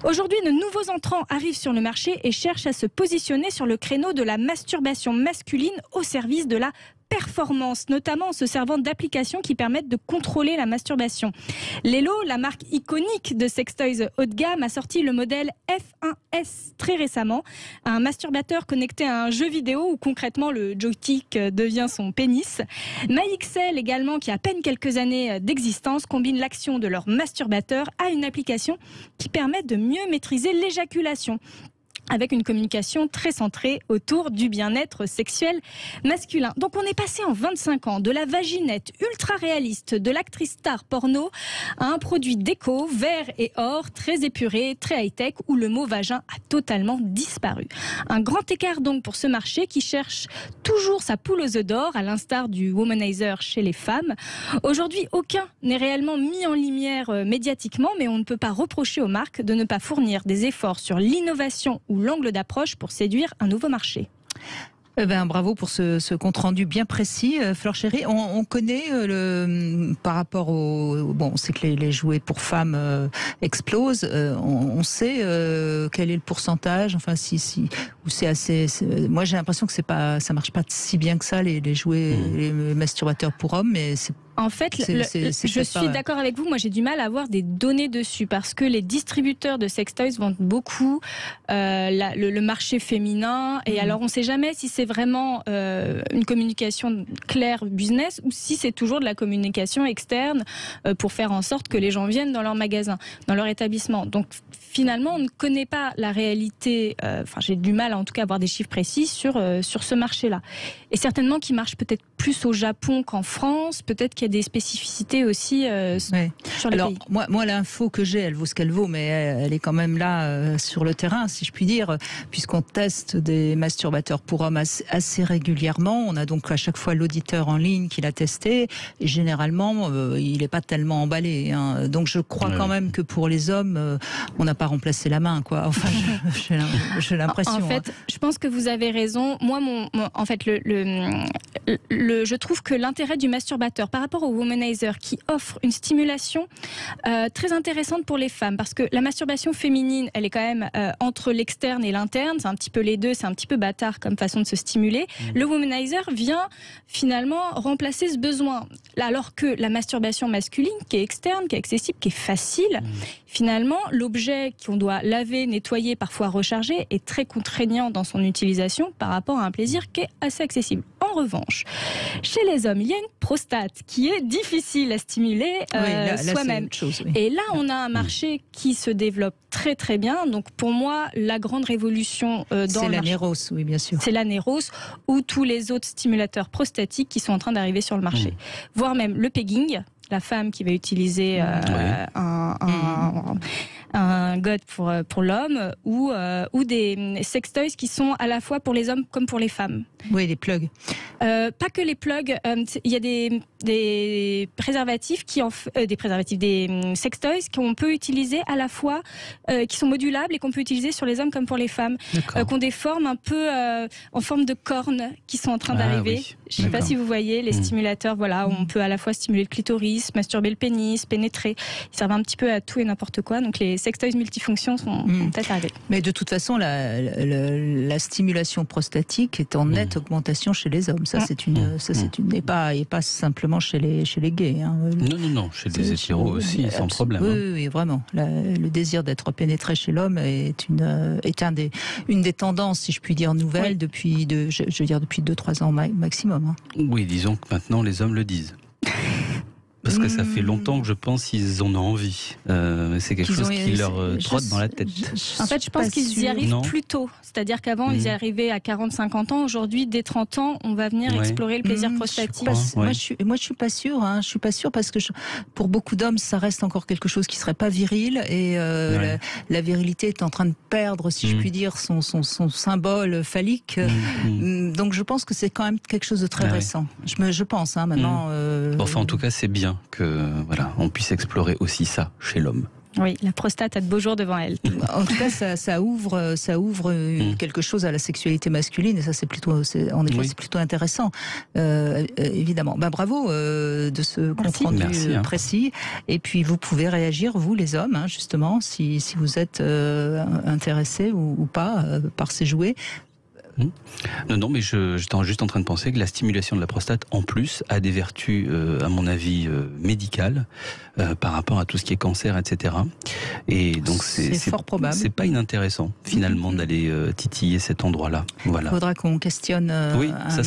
Aujourd'hui, de nouveaux entrants arrivent sur le marché et cherchent à se positionner sur le créneau de la masturbation masculine au service de la performance, notamment en se servant d'applications qui permettent de contrôler la masturbation. Lelo, la marque iconique de sextoys haut de gamme, a sorti le modèle F1S très récemment, un masturbateur connecté à un jeu vidéo où concrètement le joystick devient son pénis. MyXL également, qui a à peine quelques années d'existence, combine l'action de leur masturbateur à une application qui permet de mieux maîtriser l'éjaculation, avec une communication très centrée autour du bien-être sexuel masculin. Donc on est passé en 25 ans de la vaginette ultra réaliste de l'actrice star porno à un produit déco, vert et or, très épuré, très high-tech, où le mot vagin a totalement disparu. Un grand écart donc pour ce marché qui cherche toujours sa poule aux œufs d'or, à l'instar du womanizer chez les femmes. Aujourd'hui, aucun n'est réellement mis en lumière médiatiquement, mais on ne peut pas reprocher aux marques de ne pas fournir des efforts sur l'innovation ou l'angle d'approche pour séduire un nouveau marché. Bravo pour ce compte-rendu bien précis, Flore Chérie. On connaît par rapport au... Bon, on sait que les jouets pour femmes explosent. On sait quel est le pourcentage. Enfin, ou c'est assez... Moi, j'ai l'impression que ça marche pas si bien que ça, les jouets, les masturbateurs pour hommes, mais c'est... En fait, je suis d'accord avec vous. Moi, j'ai du mal à avoir des données dessus parce que les distributeurs de sextoys vendent beaucoup le marché féminin. Et alors, on ne sait jamais si c'est vraiment une communication claire business ou si c'est toujours de la communication externe pour faire en sorte que les gens viennent dans leur magasin, dans leur établissement. Donc, finalement, on ne connaît pas la réalité. J'ai du mal, en tout cas, à avoir des chiffres précis sur ce marché-là. Et certainement qu'il marche peut-être plus au Japon qu'en France. Peut-être qu'il qu'il y a des spécificités aussi sur les Alors, pays. moi, l'info que j'ai, elle vaut ce qu'elle vaut, mais elle est quand même là sur le terrain, si je puis dire, puisqu'on teste des masturbateurs pour hommes assez régulièrement. On a donc à chaque fois l'auditeur en ligne qui l'a testé, et généralement, il n'est pas tellement emballé. Hein. Donc, je crois quand même que pour les hommes, on n'a pas remplacé la main, quoi. Enfin, j'ai l'impression. En fait, je pense que vous avez raison. Moi, en fait, je trouve que l'intérêt du masturbateur par rapport au womanizer qui offre une stimulation très intéressante pour les femmes, parce que la masturbation féminine, elle est quand même entre l'externe et l'interne, c'est un petit peu les deux, c'est un petit peu bâtard comme façon de se stimuler. Le womanizer vient finalement remplacer ce besoin, alors que la masturbation masculine, qui est externe, qui est accessible, qui est facile, finalement, l'objet qu'on doit laver, nettoyer, parfois recharger, est très contraignant dans son utilisation par rapport à un plaisir qui est assez accessible. En revanche, chez les hommes, il y a une prostate qui est difficile à stimuler soi-même. Et là, on a un marché qui se développe très très bien. Donc pour moi, la grande révolution dans c'est l'anéros, oui, bien sûr. C'est l'anéros ou tous les autres stimulateurs prostatiques qui sont en train d'arriver sur le marché. Voire même le pegging, la femme qui va utiliser un god pour l'homme, ou des sextoys qui sont à la fois pour les hommes comme pour les femmes. Oui, les plugs. Pas que les plugs, il y a des préservatifs des sextoys qu'on peut utiliser à la fois, qui sont modulables et qu'on peut utiliser sur les hommes comme pour les femmes, qui ont des formes un peu en forme de cornes qui sont en train d'arriver. Oui. Je ne sais pas si vous voyez les stimulateurs, voilà, où on peut à la fois stimuler le clitoris, masturber le pénis, pénétrer. Ils servent un petit peu à tout et n'importe quoi. Donc les sextoys multifonctions sont peut-être arrivés. Mais de toute façon, la stimulation prostatique est en nette augmentation chez les hommes. Ça, c'est et pas simplement chez les gays. Hein. Non, chez les hétéros aussi, sans problème. Oui, vraiment. Le désir d'être pénétré chez l'homme est une des tendances, si je puis dire, nouvelles depuis 2-3 ans maximum. Hein. Oui, disons que maintenant les hommes le disent. Parce que ça fait longtemps que je pense qu'ils en ont envie. C'est quelque chose qui leur trotte dans la tête. En fait, je pense qu'ils y arrivent plus tôt. C'est-à-dire qu'avant, ils y arrivaient à 40-50 ans. Aujourd'hui, dès 30 ans, on va venir explorer le plaisir prostatique. Moi, je suis pas sûre. Hein. Je suis pas sûre parce que pour beaucoup d'hommes, ça reste encore quelque chose qui serait pas viril. Et la virilité est en train de perdre, si je puis dire, son symbole phallique. Donc, je pense que c'est quand même quelque chose de très récent. Je pense, hein, maintenant. Enfin, en tout cas, c'est bien que on puisse explorer aussi ça chez l'homme. Oui, la prostate a de beaux jours devant elle. En tout cas, ça ouvre quelque chose à la sexualité masculine, et ça c'est plutôt intéressant, évidemment. Bravo de ce compte rendu précis. Et puis vous pouvez réagir, vous les hommes, hein, justement, si vous êtes intéressés ou pas par ces jouets. Non, mais j'étais juste en train de penser que la stimulation de la prostate, en plus, a des vertus, à mon avis, médicales, par rapport à tout ce qui est cancer, etc. Et donc c'est fort probable. C'est pas inintéressant, finalement, d'aller titiller cet endroit-là. Voilà. Il faudra qu'on questionne un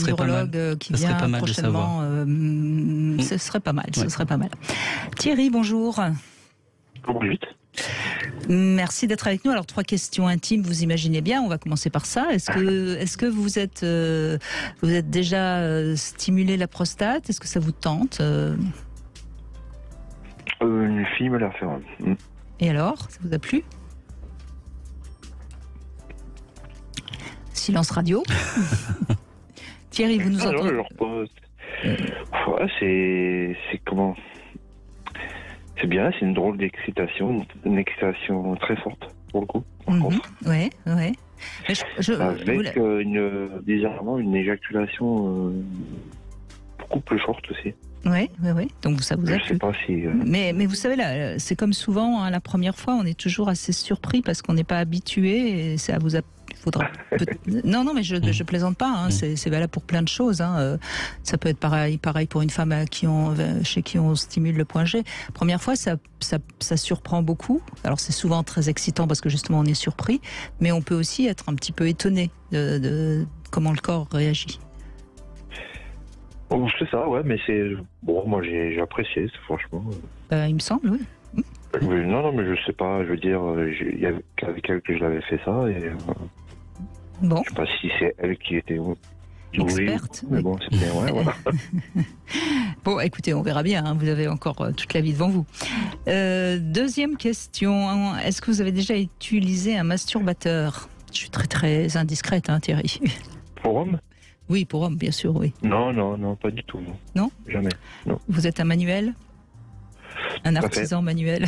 urologue qui vient prochainement. Ce serait pas mal. Ce serait pas mal. Thierry, bonjour. Bonjour. Merci d'être avec nous. Alors 3 questions intimes, vous imaginez bien. On va commencer par ça. Est-ce que vous êtes déjà stimulé la prostate? Est-ce que ça vous tente? Une fille me l'a fait. Et alors, ça vous a plu? Silence radio. Thierry, vous nous entendez? C'est comment? C'est bien, c'est une drôle d'excitation, une excitation très forte, pour le coup, par contre. Ouais. Avec bizarrement, une éjaculation beaucoup plus forte aussi. Oui. Donc ça vous a plu. Je sais pas si. Mais vous savez là, c'est comme souvent, hein, la première fois, on est toujours assez surpris parce qu'on n'est pas habitué et ça vous a. Non, mais je plaisante pas. Hein, c'est valable pour plein de choses. Hein. Ça peut être pareil pour une femme chez qui on stimule le point G. Première fois, ça surprend beaucoup. Alors c'est souvent très excitant parce que justement on est surpris, mais on peut aussi être un petit peu étonné de comment le corps réagit. Oh, c'est ça, ouais, mais c'est bon. Moi, j'ai apprécié, franchement. Il me semble, oui. Non, mais je sais pas. Je veux dire, il y avait qu'avec elle que je l'avais fait ça et. Bon. Je sais pas si c'est elle qui était experte. Oui, mais bon, c'est bien, ouais, voilà. Bon, écoutez, on verra bien, hein, vous avez encore toute la vie devant vous. Deuxième question, est-ce que vous avez déjà utilisé un masturbateur? Je suis très très indiscrète, hein, Thierry. Pour homme? Oui, pour homme, bien sûr, oui. Non, pas du tout. Non? Jamais, non. Vous êtes un manuel? Un Tout à artisan manuel?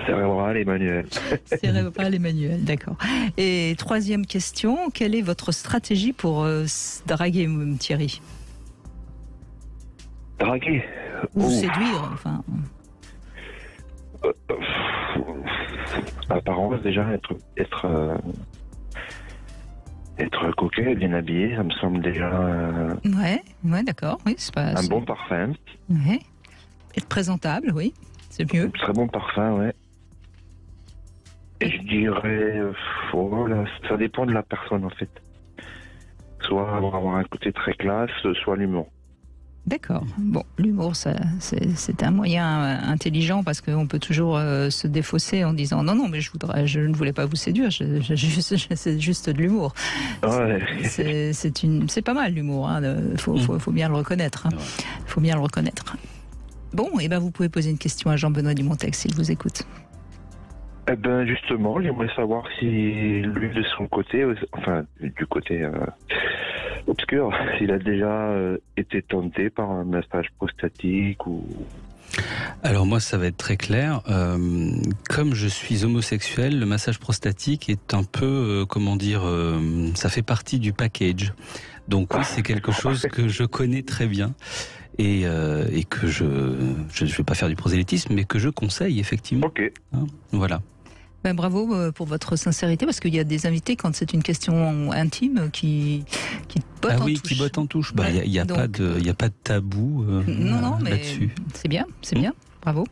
Cérébral et manuel. Cérébral et manuel, d'accord. Et troisième question, quelle est votre stratégie pour draguer Thierry? Draguer? Ou séduire, enfin. Apparence, déjà, être coquet, bien habillé, ça me semble déjà Ouais, d'accord, oui, c'est pas... un bon parfum. Ouais. Être présentable, oui, c'est mieux. Très bon parfum, ouais. Et je dirais, voilà, ça dépend de la personne en fait. Soit avoir un côté très classe, soit l'humour. D'accord. Bon, l'humour, c'est un moyen intelligent parce qu'on peut toujours se défausser en disant non, mais je ne voulais pas vous séduire, c'est juste de l'humour. Ouais. C'est pas mal l'humour, hein, faut bien le reconnaître. Hein. Faut bien le reconnaître. Bon, et ben vous pouvez poser une question à Jean-Benoît Dumontex s'il vous écoute. Eh ben justement, j'aimerais savoir si lui de son côté, enfin du côté obscur, s'il a déjà été tenté par un massage prostatique ou... Alors moi, ça va être très clair. Comme je suis homosexuel, le massage prostatique est un peu, ça fait partie du package. Donc oui, c'est quelque chose que je connais très bien. Et que je vais pas faire du prosélytisme, mais que je conseille effectivement. Ok. Hein, voilà. Ben, bravo pour votre sincérité, parce qu'il y a des invités, quand c'est une question intime, qui bottent en touche. Qui bottent en touche. Il n'y a pas de tabou non, mais là-dessus. C'est bien. Bravo.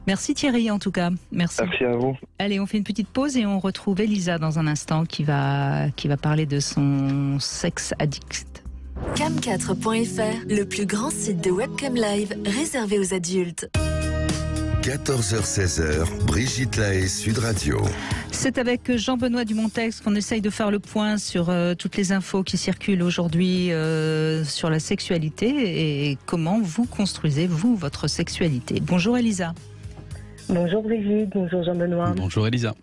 Merci Thierry, en tout cas. Merci. Merci à vous. Allez, on fait une petite pause et on retrouve Elisa dans un instant qui va parler de son sexe addict. Cam4.fr, le plus grand site de webcam live réservé aux adultes. 14h-16h, Brigitte Lahaie, Sud Radio. C'est avec Jean-Benoît Dumontex qu'on essaye de faire le point sur toutes les infos qui circulent aujourd'hui sur la sexualité et comment vous construisez, vous, votre sexualité. Bonjour Elisa. Bonjour Brigitte, bonjour Jean-Benoît. Bonjour Elisa.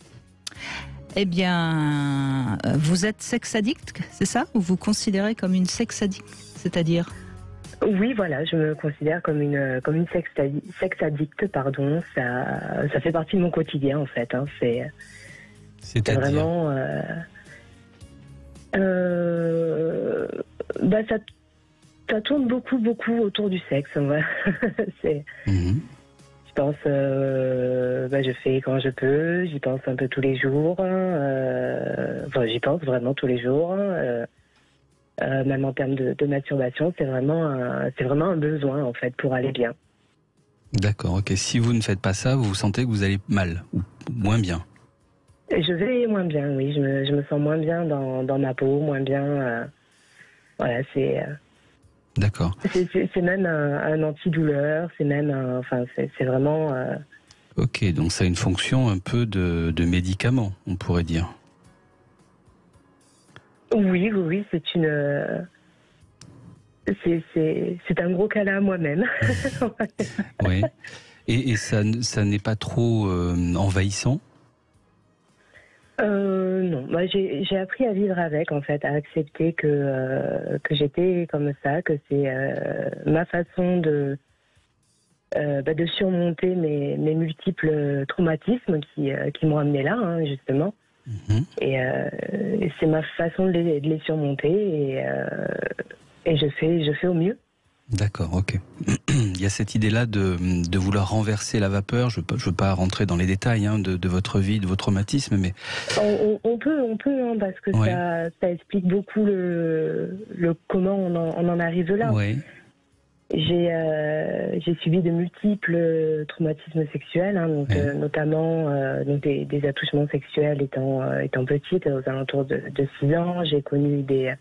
Eh bien, vous êtes sex addict, c'est ça? Ou vous considérez comme une sex addict, c'est-à-dire? Oui, voilà, je me considère comme une sex addict, pardon. Ça fait partie de mon quotidien en fait. Hein. C'est vraiment. Ça tourne beaucoup autour du sexe. Ouais. Je pense, je fais quand je peux. J'y pense un peu tous les jours. J'y pense vraiment tous les jours. Même en termes de masturbation, c'est vraiment un besoin en fait pour aller bien. D'accord, ok. Si vous ne faites pas ça, vous sentez que vous allez mal ou moins bien? Je vais moins bien, oui. Je me sens moins bien dans ma peau, moins bien. Voilà, c'est. D'accord. C'est même un antidouleur, c'est même, c'est vraiment. Ok, donc ça a une fonction un peu de médicament, on pourrait dire. Oui, c'est une. C'est un gros câlin à moi-même. Oui. Et ça n'est pas trop envahissant? Non, moi j'ai appris à vivre avec, en fait, à accepter que j'étais comme ça, que c'est ma façon de surmonter mes multiples traumatismes qui m'ont amené là, hein, justement. Et c'est ma façon de les surmonter et je fais au mieux. D'accord, ok. Il y a cette idée-là de vouloir renverser la vapeur. Je veux pas rentrer dans les détails de votre vie, de vos traumatismes, mais... On peut, hein, parce que ouais. ça explique beaucoup le comment on en arrive là. Ouais. J'ai subi de multiples traumatismes sexuels, hein, donc, ouais. Notamment des attouchements sexuels étant petite, aux alentours de 6 ans. J'ai connu des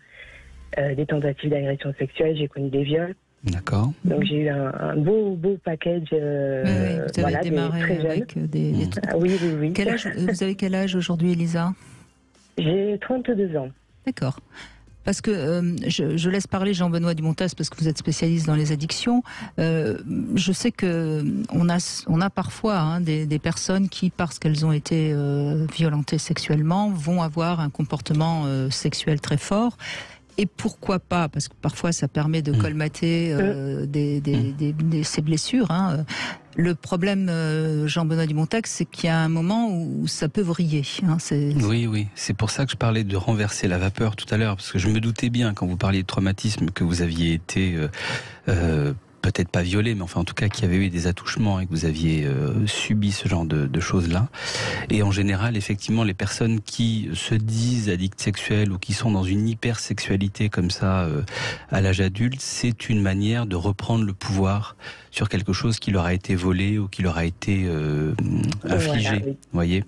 tentatives d'agression sexuelle, j'ai connu des viols. D'accord. Donc j'ai eu un beau package. Vous avez démarré très avec des... Oui. Vous avez quel âge aujourd'hui, Elisa? J'ai 32 ans. D'accord. Parce que je laisse parler Jean-Benoît Dumontas parce que vous êtes spécialiste dans les addictions. Je sais que on a parfois des personnes qui, parce qu'elles ont été violentées sexuellement, vont avoir un comportement sexuel très fort. Et pourquoi pas, parce que parfois ça permet de colmater ces blessures. Hein. Le problème, Jean-Benoît Dumontax, c'est qu'il y a un moment où ça peut vriller. Hein. Oui, c'est pour ça que je parlais de renverser la vapeur tout à l'heure, parce que je me doutais bien, quand vous parliez de traumatisme, que vous aviez été... peut-être pas violé, mais enfin en tout cas qu'il y avait eu des attouchements et que vous aviez subi ce genre de choses-là. Et en général, effectivement, les personnes qui se disent addicts sexuels ou qui sont dans une hypersexualité comme ça à l'âge adulte, c'est une manière de reprendre le pouvoir sur quelque chose qui leur a été volé ou qui leur a été infligé. Voilà, oui. Vous voyez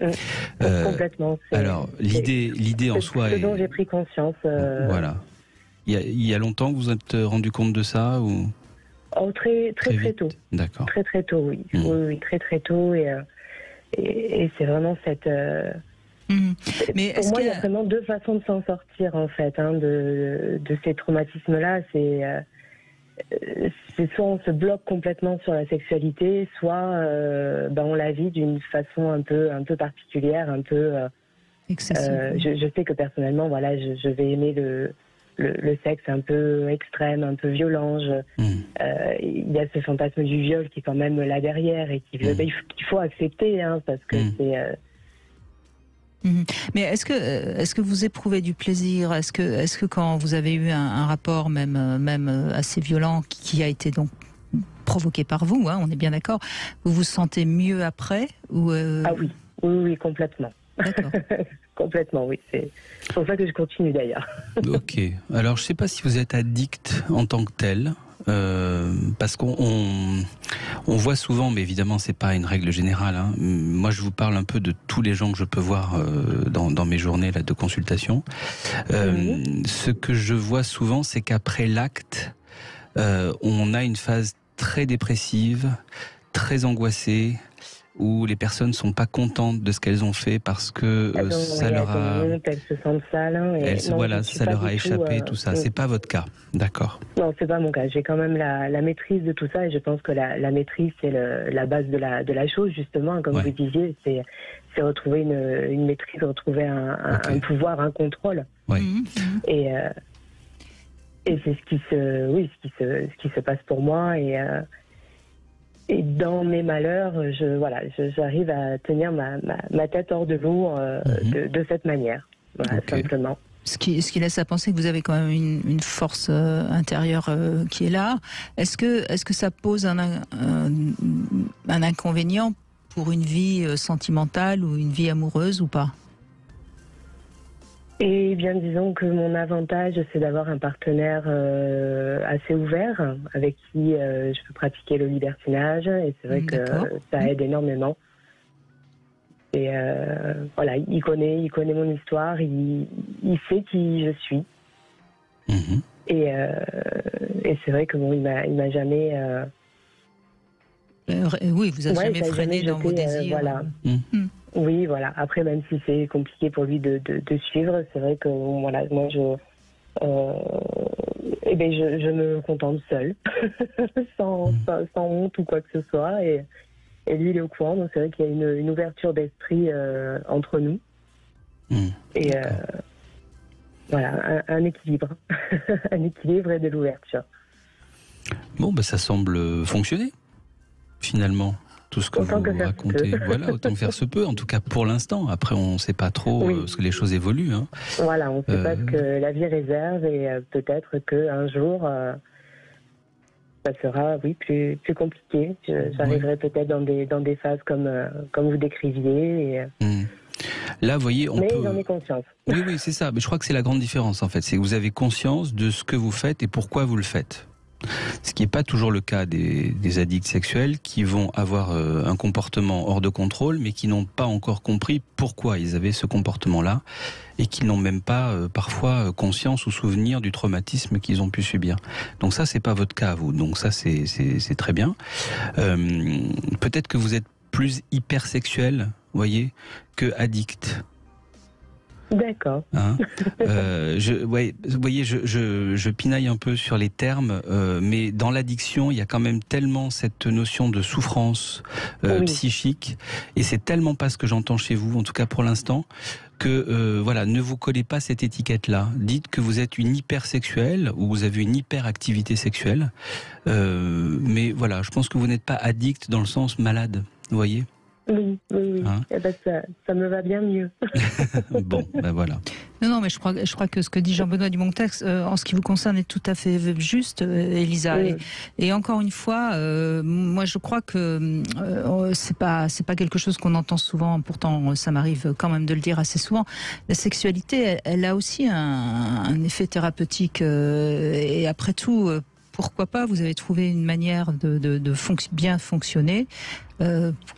complètement. Alors, l'idée en soi est... Ce dont j'ai pris conscience. Voilà. Il y a longtemps que vous vous êtes rendu compte de ça ou... Oh, très tôt. D'accord. Très tôt, oui. Oui, très tôt. Et c'est vraiment cette... Mais pour moi, il y a vraiment deux façons de s'en sortir, en fait, hein, de ces traumatismes-là. C'est soit on se bloque complètement sur la sexualité, soit on la vit d'une façon un peu particulière, un peu... je sais que personnellement, voilà, je vais aimer le sexe un peu extrême, un peu violent. Il y a ce fantasme du viol qui est quand même là derrière et qu'il faut accepter, hein, parce que c'est... Mais est-ce que vous éprouvez du plaisir ? Est-ce que quand vous avez eu un rapport même assez violent qui a été donc provoqué par vous, hein, on est bien d'accord, vous vous sentez mieux après ou Ah oui, complètement. D'accord. Complètement, oui. C'est pour ça que je continue d'ailleurs. Ok. Alors, je ne sais pas si vous êtes addict en tant que tel, parce qu'on voit souvent, mais évidemment, c'est pas une règle générale. Hein. Moi, je vous parle un peu de tous les gens que je peux voir dans mes journées là, de consultation. Ce que je vois souvent, c'est qu'après l'acte, on a une phase très dépressive, très angoissée, où les personnes ne sont pas contentes de ce qu'elles ont fait parce que ça leur a... Elles se sentent sales. Hein, ça leur a échappé, tout ça. C'est pas votre cas, d'accord. Non, c'est pas mon cas. J'ai quand même la maîtrise de tout ça et je pense que la maîtrise, c'est la base de la chose, justement. Comme vous disiez, c'est retrouver une maîtrise, retrouver un pouvoir, un contrôle. Ouais. Et c'est ce qui se passe pour moi et dans mes malheurs, j'arrive à tenir ma tête hors de l'eau de cette manière, simplement. Ce qui laisse à penser que vous avez quand même une force intérieure qui est là. Est-ce que ça pose un inconvénient pour une vie sentimentale ou une vie amoureuse ou pas ? Eh bien, disons que mon avantage, c'est d'avoir un partenaire assez ouvert, avec qui je peux pratiquer le libertinage, et c'est vrai que ça aide énormément. Et voilà, il connaît mon histoire, il sait qui je suis. Et c'est vrai que bon, il m'a jamais... oui, vous n'avez jamais freiné dans vos désirs. Voilà. Oui, voilà. Après, même si c'est compliqué pour lui de suivre, c'est vrai que voilà, moi je me contente seule, sans honte ou quoi que ce soit. Et lui, il est au courant, donc c'est vrai qu'il y a une ouverture d'esprit entre nous. Et voilà, un équilibre, un équilibre et de l'ouverture. Bon, ça semble fonctionner finalement. Tout ce que vous racontez, voilà, autant que faire se peut, en tout cas pour l'instant. Après, on ne sait pas trop parce que les choses évoluent. Hein. Voilà, on ne sait pas ce que la vie réserve et peut-être qu'un jour, ça sera, plus compliqué. J'arriverai peut-être dans des phases comme vous décriviez. Là, vous voyez, mais j'en ai conscience. Oui, c'est ça. Mais je crois que c'est la grande différence, en fait. C'est que vous avez conscience de ce que vous faites et pourquoi vous le faites. Ce qui n'est pas toujours le cas des addicts sexuels qui vont avoir un comportement hors de contrôle mais qui n'ont pas encore compris pourquoi ils avaient ce comportement-là et qui n'ont même pas parfois conscience ou souvenir du traumatisme qu'ils ont pu subir. Donc ça, c'est pas votre cas à vous. Donc ça, c'est très bien. Peut-être que vous êtes plus hypersexuel, voyez, que addict. D'accord. Hein vous voyez, je pinaille un peu sur les termes, mais dans l'addiction, il y a quand même tellement cette notion de souffrance psychique, et c'est tellement pas ce que j'entends chez vous, en tout cas pour l'instant, que voilà, ne vous collez pas cette étiquette-là. Dites que vous êtes une hypersexuelle ou vous avez une hyperactivité sexuelle, mais voilà, je pense que vous n'êtes pas addict dans le sens malade, vous voyez. Oui. Hein? Eh ben ça me va bien mieux. Bon, ben voilà. Non, mais je crois que ce que dit Jean-Benoît Dumontex, en ce qui vous concerne, est tout à fait juste, Elisa. Oui. Et encore une fois, moi, je crois que c'est pas quelque chose qu'on entend souvent. Pourtant, ça m'arrive quand même de le dire assez souvent. La sexualité, elle a aussi un effet thérapeutique. Et après tout, pourquoi pas, vous avez trouvé une manière de bien fonctionner.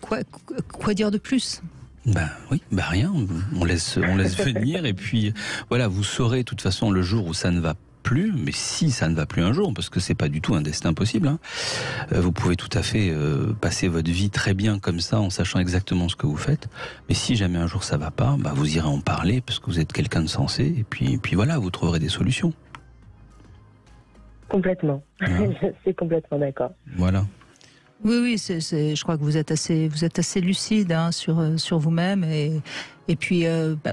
Quoi dire de plus ? Rien. On laisse venir, et puis voilà, vous saurez de toute façon le jour où ça ne va plus, mais si ça ne va plus un jour, parce que c'est pas du tout un destin possible, hein, vous pouvez tout à fait passer votre vie très bien comme ça, en sachant exactement ce que vous faites, mais si jamais un jour ça va pas, vous irez en parler, parce que vous êtes quelqu'un de sensé, et puis voilà, vous trouverez des solutions. Complètement. Je suis complètement d'accord. Voilà. Oui, je crois que vous êtes assez lucide sur vous-même, et puis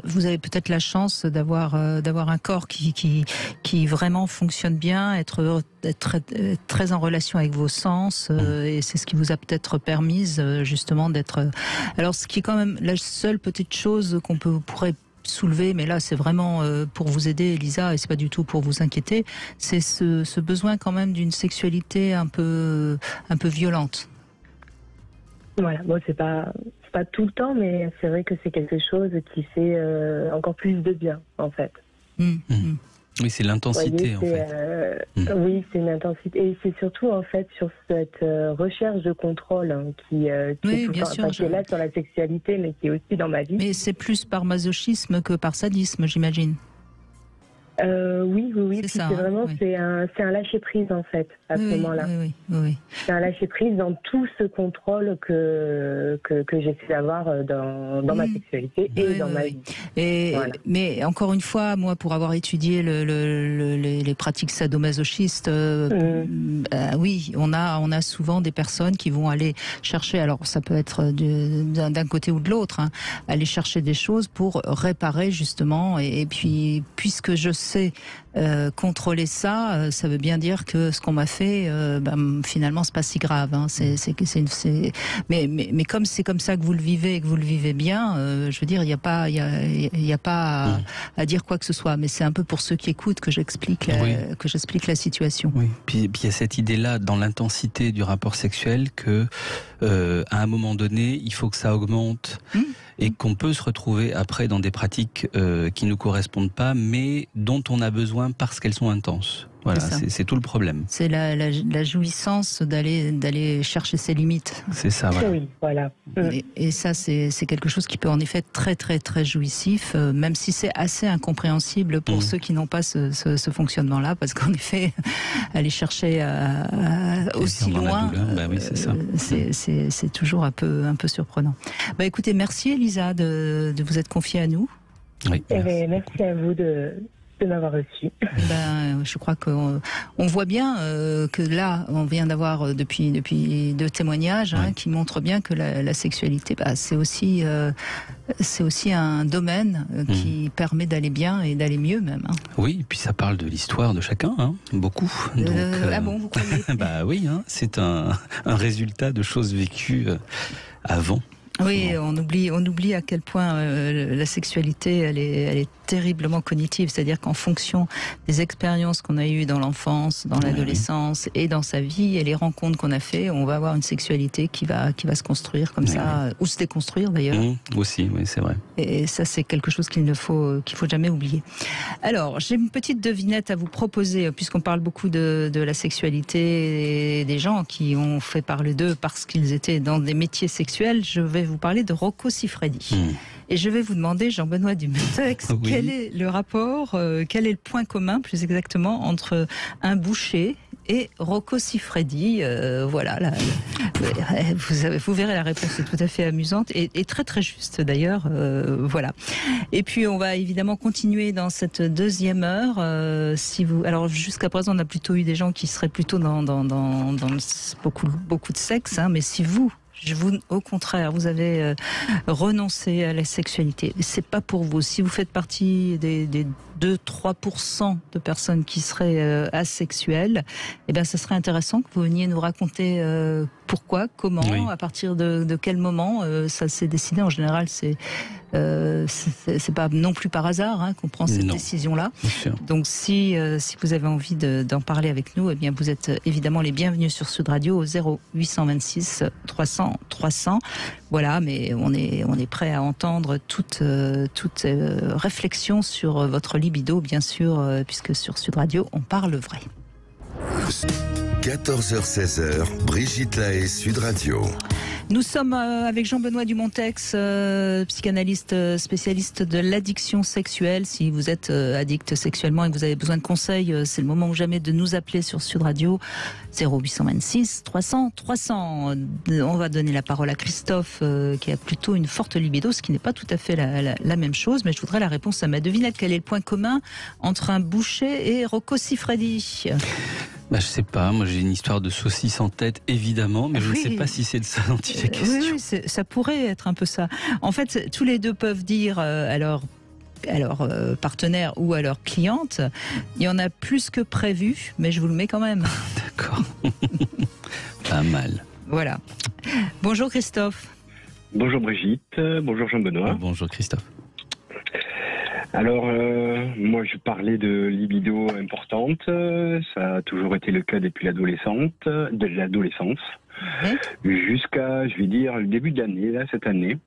vous avez peut-être la chance d'avoir un corps qui vraiment fonctionne bien, être très en relation avec vos sens, et c'est ce qui vous a peut-être permis justement d'être. Alors, ce qui est quand même la seule petite chose qu'on pourrait soulever, mais là c'est vraiment pour vous aider, Elisa, et c'est pas du tout pour vous inquiéter, c'est ce besoin quand même d'une sexualité un peu violente. Voilà, bon, c'est pas tout le temps, mais c'est vrai que c'est quelque chose qui fait encore plus de bien, en fait. Oui, c'est l'intensité, en fait. Oui, c'est une intensité. Et c'est surtout, en fait, sur cette recherche de contrôle qui est là sur la sexualité, mais qui est aussi dans ma vie. Mais c'est plus par masochisme que par sadisme, j'imagine. Oui. C'est vraiment, c'est un lâcher-prise, en fait, à ce moment-là. Oui. C'est un lâcher-prise dans tout ce contrôle que j'essaie d'avoir dans ma sexualité et dans ma vie. Voilà. Mais encore une fois, moi, pour avoir étudié les pratiques sadomasochistes, oui, on a souvent des personnes qui vont aller chercher, alors ça peut être d'un côté ou de l'autre, hein, aller chercher des choses pour réparer, justement, et puis, puisque je sais contrôler ça, ça veut bien dire que ce qu'on m'a fait, finalement, c'est pas si grave. Hein. Mais comme c'est comme ça que vous le vivez et que vous le vivez bien, je veux dire, il y a pas à dire quoi que ce soit. Mais c'est un peu pour ceux qui écoutent que j'explique la situation. Oui. Puis il y a cette idée-là dans l'intensité du rapport sexuel que à un moment donné, il faut que ça augmente. Et qu'on peut se retrouver après dans des pratiques qui ne nous correspondent pas, mais dont on a besoin parce qu'elles sont intenses. Voilà, c'est tout le problème. C'est la jouissance d'aller chercher ses limites. C'est ça, voilà. Oui, voilà. Et ça, c'est quelque chose qui peut en effet être très, très, très jouissif, même si c'est assez incompréhensible pour ceux qui n'ont pas ce fonctionnement-là, parce qu'en effet, aller chercher aussi loin, oui, c'est ça. C'est toujours un peu surprenant. Écoutez, merci Elisa de vous être confiée à nous. Oui, merci à vous de m'avoir reçu. Je crois qu'on voit bien que là, on vient d'avoir depuis 2 témoignages qui montrent bien que la sexualité, c'est aussi un domaine qui permet d'aller bien et d'aller mieux même. Hein. Oui, et puis ça parle de l'histoire de chacun, beaucoup. Donc, bon, vous croyez oui, c'est un résultat de choses vécues avant. Oui, on oublie à quel point la sexualité, elle est terriblement cognitive. C'est-à-dire qu'en fonction des expériences qu'on a eues dans l'enfance, dans l'adolescence et dans sa vie, et les rencontres qu'on a fait, on va avoir une sexualité qui va se construire comme ça, ou se déconstruire d'ailleurs. Aussi, oui, c'est vrai. Et ça, c'est quelque chose qu'il faut jamais oublier. Alors, j'ai une petite devinette à vous proposer, puisqu'on parle beaucoup de la sexualité et des gens qui ont fait parler d'eux parce qu'ils étaient dans des métiers sexuels. Je vais vous parler de Rocco Siffredi. Et je vais vous demander, Jean-Benoît Dumontex, quel est le rapport, quel est le point commun, plus exactement, entre un boucher et Rocco Siffredi. Voilà, vous verrez, la réponse est tout à fait amusante et très très juste d'ailleurs. Voilà. Et puis on va évidemment continuer dans cette deuxième heure. Alors jusqu'à présent, on a plutôt eu des gens qui seraient plutôt dans beaucoup de sexe, hein, mais si vous, au contraire, vous avez renoncé à la sexualité, c'est pas pour vous. Si vous faites partie des 2-3% de personnes qui seraient asexuelles, eh bien, ça serait intéressant que vous veniez nous raconter pourquoi, comment, à partir de quel moment ça s'est décidé. En général, c'est pas non plus par hasard qu'on prend cette décision-là. Donc, si vous avez envie d'en parler avec nous, eh bien, vous êtes évidemment les bienvenus sur Sud Radio au 0826 300 300. Voilà, mais on est prêt à entendre toute réflexion sur votre libido, bien sûr, puisque sur Sud Radio, on parle vrai. 14h-16h, Brigitte Lahaie, Sud Radio. Nous sommes avec Jean-Benoît Dumontex, psychanalyste spécialiste de l'addiction sexuelle. Si vous êtes addict sexuellement et que vous avez besoin de conseils, c'est le moment ou jamais de nous appeler sur Sud Radio 0826 300 300. On va donner la parole à Christophe qui a plutôt une forte libido, ce qui n'est pas tout à fait la même chose, mais je voudrais la réponse à ma devinette. Quel est le point commun entre un boucher et Rocco Siffredi? Je sais pas, moi j'ai une histoire de saucisse en tête, évidemment, mais je ne sais pas si c'est de ça dont il est question. Oui, ça pourrait être un peu ça. En fait, tous les deux peuvent dire à leur partenaire ou à leur cliente, il y en a plus que prévu, mais je vous le mets quand même. D'accord. Pas mal. Voilà. Bonjour Christophe. Bonjour Brigitte, bonjour Jean-Benoît. Bonjour Christophe. Alors, moi je parlais de libido importante, ça a toujours été le cas depuis l'adolescence, jusqu'à, je vais dire, le début de l'année, cette année,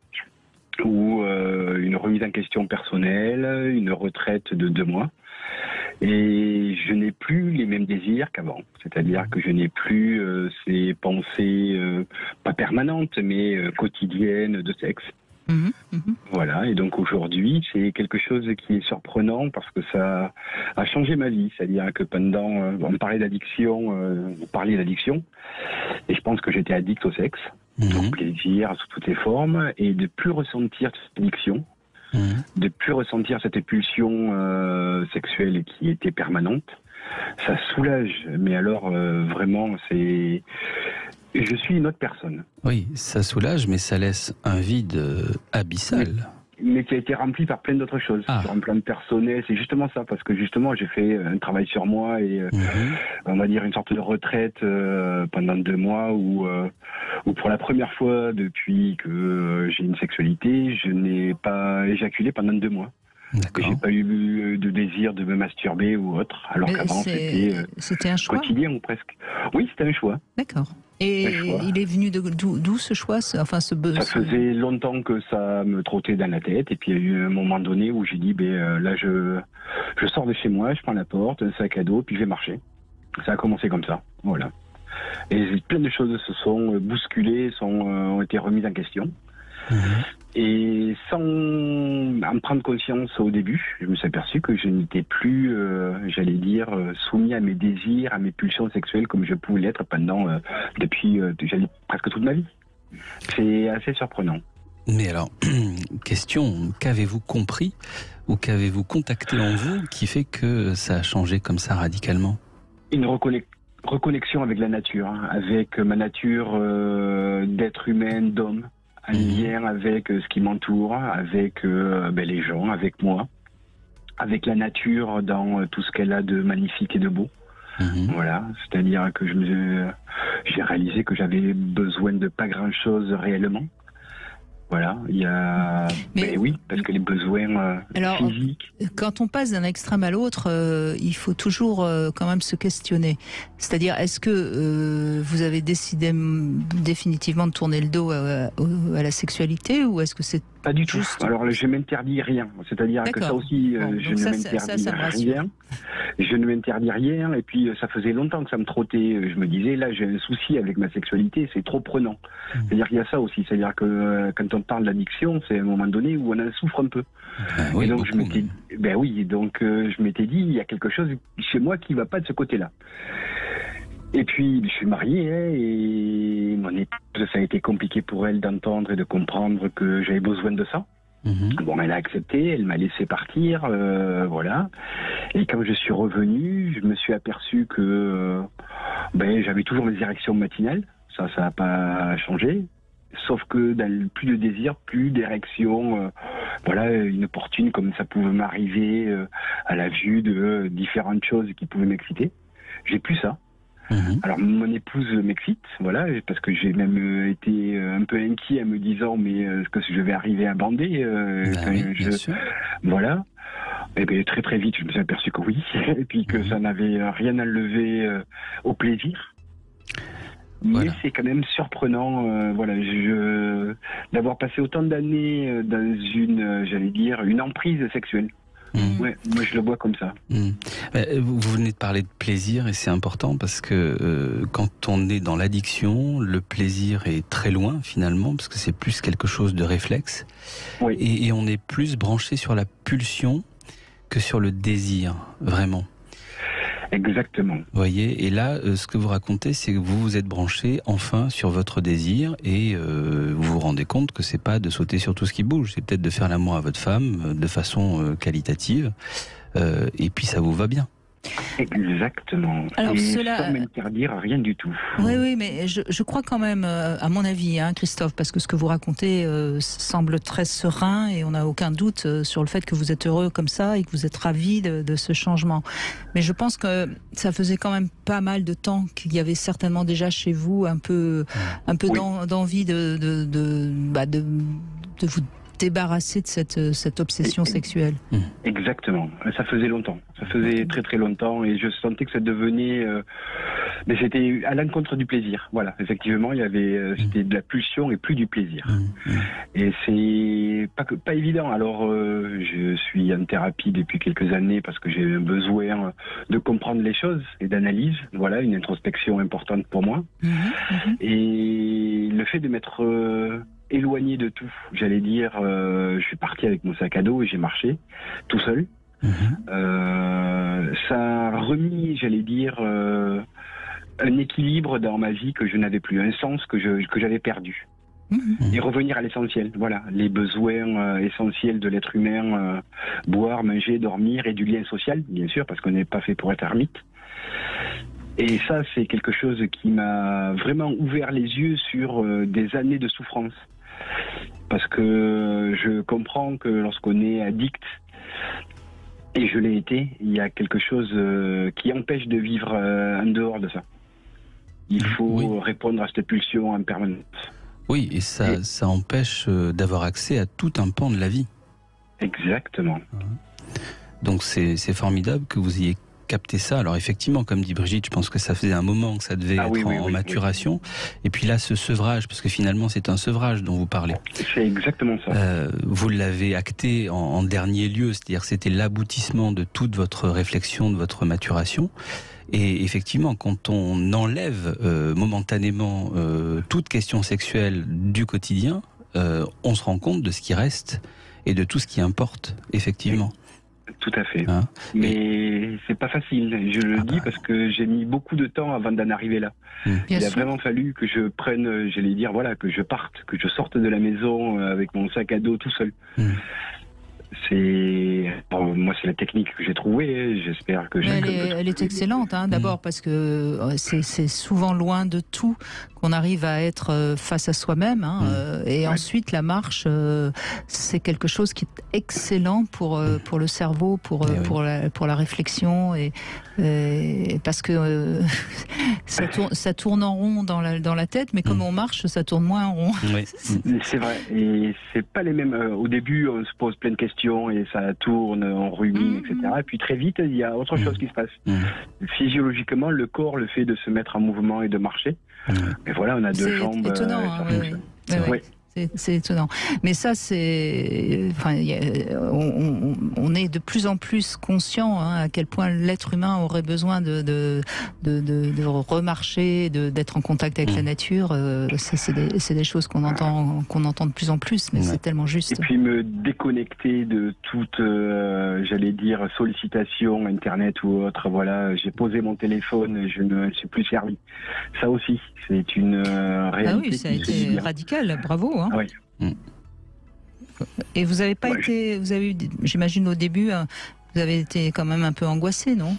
où une remise en question personnelle, une retraite de 2 mois, et je n'ai plus les mêmes désirs qu'avant. C'est-à-dire que je n'ai plus ces pensées, pas permanentes, mais quotidiennes de sexe. Voilà, et donc aujourd'hui, c'est quelque chose qui est surprenant parce que ça a changé ma vie. C'est-à-dire que pendant, on parlait d'addiction, et je pense que j'étais addict au sexe, au plaisir sous toutes les formes, et de plus ressentir cette addiction, de plus ressentir cette pulsion sexuelle qui était permanente, ça soulage. Mais alors, vraiment, c'est... Je suis une autre personne. Oui, ça soulage, mais ça laisse un vide abyssal. Mais qui a été rempli par plein d'autres choses. Sur un plan personnel, c'est justement ça, parce que justement, j'ai fait un travail sur moi et on va dire une sorte de retraite pendant 2 mois où pour la première fois depuis que j'ai une sexualité, je n'ai pas éjaculé pendant 2 mois. D'accord. J'ai pas eu de désir de me masturber ou autre, alors qu'avant c'était un choix. Quotidien ou presque. Oui, c'était un choix. D'accord. Et il est venu d'où ce choix, Ça faisait longtemps que ça me trottait dans la tête, et puis il y a eu un moment donné où j'ai dit, là je sors de chez moi, je prends la porte, un sac à dos, puis je vais marcher. Ça a commencé comme ça, voilà. Et plein de choses se sont bousculées, ont été remises en question. Et sans en prendre conscience au début, je me suis aperçu que je n'étais plus, soumis à mes désirs, à mes pulsions sexuelles comme je pouvais l'être depuis presque toute ma vie. C'est assez surprenant. Mais alors, question, qu'avez-vous compris ou qu'avez-vous contacté en vous qui fait que ça a changé comme ça radicalement? Une reconnexion avec la nature, avec ma nature d'être humain, d'homme. Un lien avec ce qui m'entoure, avec les gens, avec moi, avec la nature dans tout ce qu'elle a de magnifique et de beau. Voilà, c'est-à-dire que j'ai réalisé que j'avais besoin de pas grand-chose réellement. Voilà, il y a... Mais oui, parce que les besoins physiques... Quand on passe d'un extrême à l'autre, il faut toujours quand même se questionner. C'est-à-dire, est-ce que vous avez décidé définitivement de tourner le dos à la sexualité, ou est-ce que c'est... Pas du tout. Alors, je m'interdis rien. C'est-à-dire que ça aussi, je ne m'interdis rien. Je ne m'interdis rien. Et puis, ça faisait longtemps que ça me trottait. Je me disais, là, j'ai un souci avec ma sexualité. C'est trop prenant. C'est-à-dire qu'il y a ça aussi. C'est-à-dire que quand on parle d'addiction, c'est un moment donné où on en souffre un peu. Oui, et donc, je m'étais dit, il y a quelque chose chez moi qui ne va pas de ce côté-là. Et puis, je suis marié, hein, et mon épouse, ça a été compliqué pour elle d'entendre et de comprendre que j'avais besoin de ça. Bon, elle a accepté, elle m'a laissé partir, voilà. Et quand je suis revenu, je me suis aperçu que j'avais toujours mes érections matinales. Ça n'a pas changé. Sauf que plus de désir, plus d'érection, inopportune, comme ça pouvait m'arriver à la vue de différentes choses qui pouvaient m'exciter. J'ai plus ça. Alors mon épouse m'excite, voilà, parce que j'ai même été un peu inquiet en me disant est-ce que je vais arriver à bander bien sûr. Voilà. Et bien très très vite je me suis aperçu que oui, et puis que ça n'avait rien enlevé au plaisir. Mais c'est quand même surprenant, d'avoir passé autant d'années dans une emprise sexuelle. Ouais, moi je le vois comme ça. Vous venez de parler de plaisir et c'est important parce que quand on est dans l'addiction, le plaisir est très loin finalement parce que c'est plus quelque chose de réflexe et on est plus branché sur la pulsion que sur le désir, vraiment. Exactement. Vous voyez, et là, ce que vous racontez, c'est que vous vous êtes branché enfin sur votre désir et vous vous rendez compte que c'est pas de sauter sur tout ce qui bouge, c'est peut-être de faire l'amour à votre femme de façon qualitative et puis ça vous va bien. Exactement. Alors, et sans m'interdire rien du tout. Oui, mais je crois quand même, à mon avis, Christophe, parce que ce que vous racontez semble très serein et on n'a aucun doute sur le fait que vous êtes heureux comme ça et que vous êtes ravi de ce changement. Mais je pense que ça faisait quand même pas mal de temps qu'il y avait certainement déjà chez vous un peu d'envie de vous débarrasser de cette obsession sexuelle. Exactement. Ça faisait longtemps. Ça faisait très très longtemps et je sentais que ça devenait... mais c'était à l'encontre du plaisir. Voilà, effectivement, il y avait c'était de la pulsion et plus du plaisir. Et c'est pas évident. Alors, je suis en thérapie depuis quelques années parce que j'ai un besoin de comprendre les choses et d'analyse. Voilà, une introspection importante pour moi. Et le fait de m'être... éloigné de tout, j'allais dire, je suis parti avec mon sac à dos et j'ai marché tout seul. Ça a remis, j'allais dire, un équilibre dans ma vie que je n'avais plus, un sens que j'avais perdu. Et revenir à l'essentiel, voilà, les besoins essentiels de l'être humain, boire, manger, dormir et du lien social, bien sûr, parce qu'on n'est pas fait pour être ermite. Et ça, c'est quelque chose qui m'a vraiment ouvert les yeux sur des années de souffrance. Parce que je comprends que lorsqu'on est addict, et je l'ai été, il y a quelque chose qui empêche de vivre en dehors de ça. Il faut répondre à cette pulsion en permanence. Oui, et ça empêche d'avoir accès à tout un pan de la vie. Exactement. Donc c'est formidable que vous ayez capté ça. Alors effectivement, comme dit Brigitte, je pense que ça faisait un moment que ça devait être en maturation. Et puis là, ce sevrage, parce que finalement c'est un sevrage dont vous parlez. C'est exactement ça. Vous l'avez acté en dernier lieu, c'est-à-dire c'était l'aboutissement de toute votre réflexion, de votre maturation. Et effectivement, quand on enlève momentanément toute question sexuelle du quotidien, on se rend compte de ce qui reste et de tout ce qui importe, effectivement. Tout à fait. Mais c'est pas facile, je le dis parce que j'ai mis beaucoup de temps avant d'en arriver là. Il a vraiment fallu que je prenne, j'allais dire, voilà, que je parte, que je sorte de la maison avec mon sac à dos tout seul. Moi, c'est la technique que j'ai trouvée. J'espère que elle est excellente, d'abord parce que c'est souvent loin de tout qu'on arrive à être face à soi-même. Et ensuite, la marche, c'est quelque chose qui est excellent pour le cerveau, pour la réflexion et parce que ça tourne en rond dans la tête, mais comme on marche, ça tourne moins en rond. C'est vrai. Et c'est pas les mêmes. Au début, on se pose plein de questions et ça tourne, on rumine, etc. Et puis très vite, il y a autre chose qui se passe. Physiologiquement, le corps, le fait de se mettre en mouvement et de marcher. Et voilà, on a deux jambes. Étonnant, C'est étonnant. Mais ça, on est de plus en plus conscient à quel point l'être humain aurait besoin de remarcher, d'être en contact avec la nature. Ça, c'est des choses qu'on entend de plus en plus, mais c'est tellement juste. Et puis me déconnecter de toute, j'allais dire, sollicitation, Internet ou autre. Voilà, j'ai posé mon téléphone, je ne suis plus servi. Ça aussi, c'est une réalité. Ah oui, ça a été radical. Bravo. Hein. Oui. Et vous avez pas été, vous avez eu, j'imagine au début, vous avez été quand même un peu angoissé, non?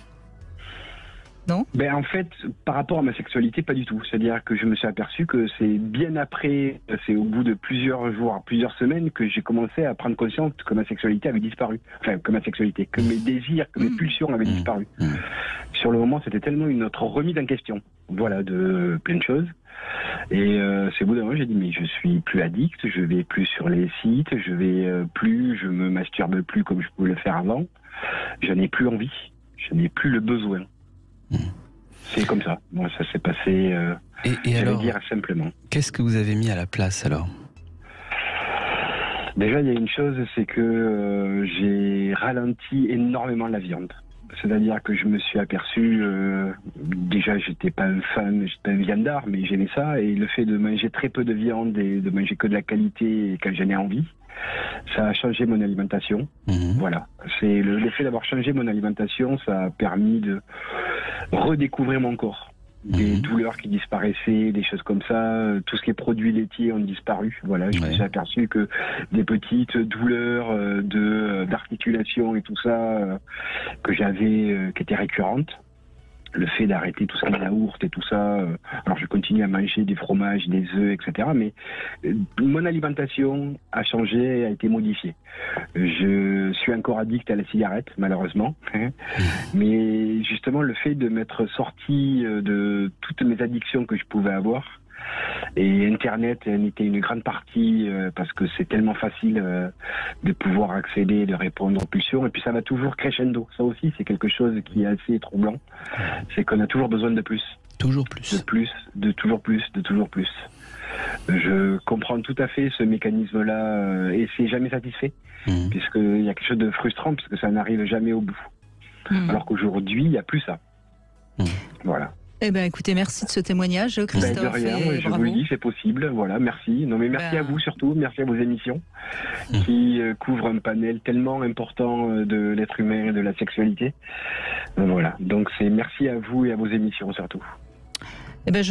Non? Ben en fait, par rapport à ma sexualité, pas du tout. C'est-à-dire que je me suis aperçu que c'est bien après, c'est au bout de plusieurs jours, plusieurs semaines, que j'ai commencé à prendre conscience que ma sexualité avait disparu. Enfin, que mes désirs, que mes pulsions avaient disparu. Sur le moment, c'était tellement une autre remise en question. Voilà, de plein de choses. Et c'est au bout d'un moment, j'ai dit, mais je suis plus addict, je vais plus sur les sites, je me masturbe plus comme je pouvais le faire avant. Je n'ai plus envie, je n'ai plus le besoin. C'est comme ça. Moi, ça s'est passé, et alors, dire simplement. Qu'est-ce que vous avez mis à la place alors? Déjà, il y a une chose, c'est que j'ai ralenti énormément la viande. C'est-à-dire que je me suis aperçu, déjà j'étais pas un fan, j'étais un viandard, mais j'aimais ça, et le fait de manger très peu de viande et de manger que de la qualité quand j'en ai envie, ça a changé mon alimentation. Voilà, c'est le fait d'avoir changé mon alimentation, ça a permis de redécouvrir mon corps. Des douleurs qui disparaissaient, des choses comme ça, tout ce qui est produits laitiers ont disparu. Voilà, je me suis aperçu que des petites douleurs d'articulation et tout ça que j'avais, qui étaient récurrentes. Le fait d'arrêter tout ce qui est yaourt et tout ça, alors je continue à manger des fromages, des œufs, etc. Mais mon alimentation a changé, a été modifiée. Je suis encore addict à la cigarette, malheureusement. Mais justement, le fait de m'être sorti de toutes mes addictions que je pouvais avoir, et Internet en était une grande partie parce que c'est tellement facile de pouvoir accéder, de répondre aux pulsions, et puis ça va toujours crescendo. Ça aussi, c'est quelque chose qui est assez troublant. C'est qu'on a toujours besoin de plus. Toujours plus. De plus, de toujours plus, de toujours plus. Je comprends tout à fait ce mécanisme-là et c'est jamais satisfait, puisqu'il y a quelque chose de frustrant, puisque ça n'arrive jamais au bout. Alors qu'aujourd'hui, il n'y a plus ça. Voilà. Eh ben, écoutez, merci de ce témoignage, Christophe. De rien, je vous le dis, c'est possible. Voilà, merci. Non, mais merci à vous surtout. Merci à vos émissions qui couvrent un panel tellement important de l'être humain et de la sexualité. Voilà. Donc, c'est merci à vous et à vos émissions surtout. Eh ben,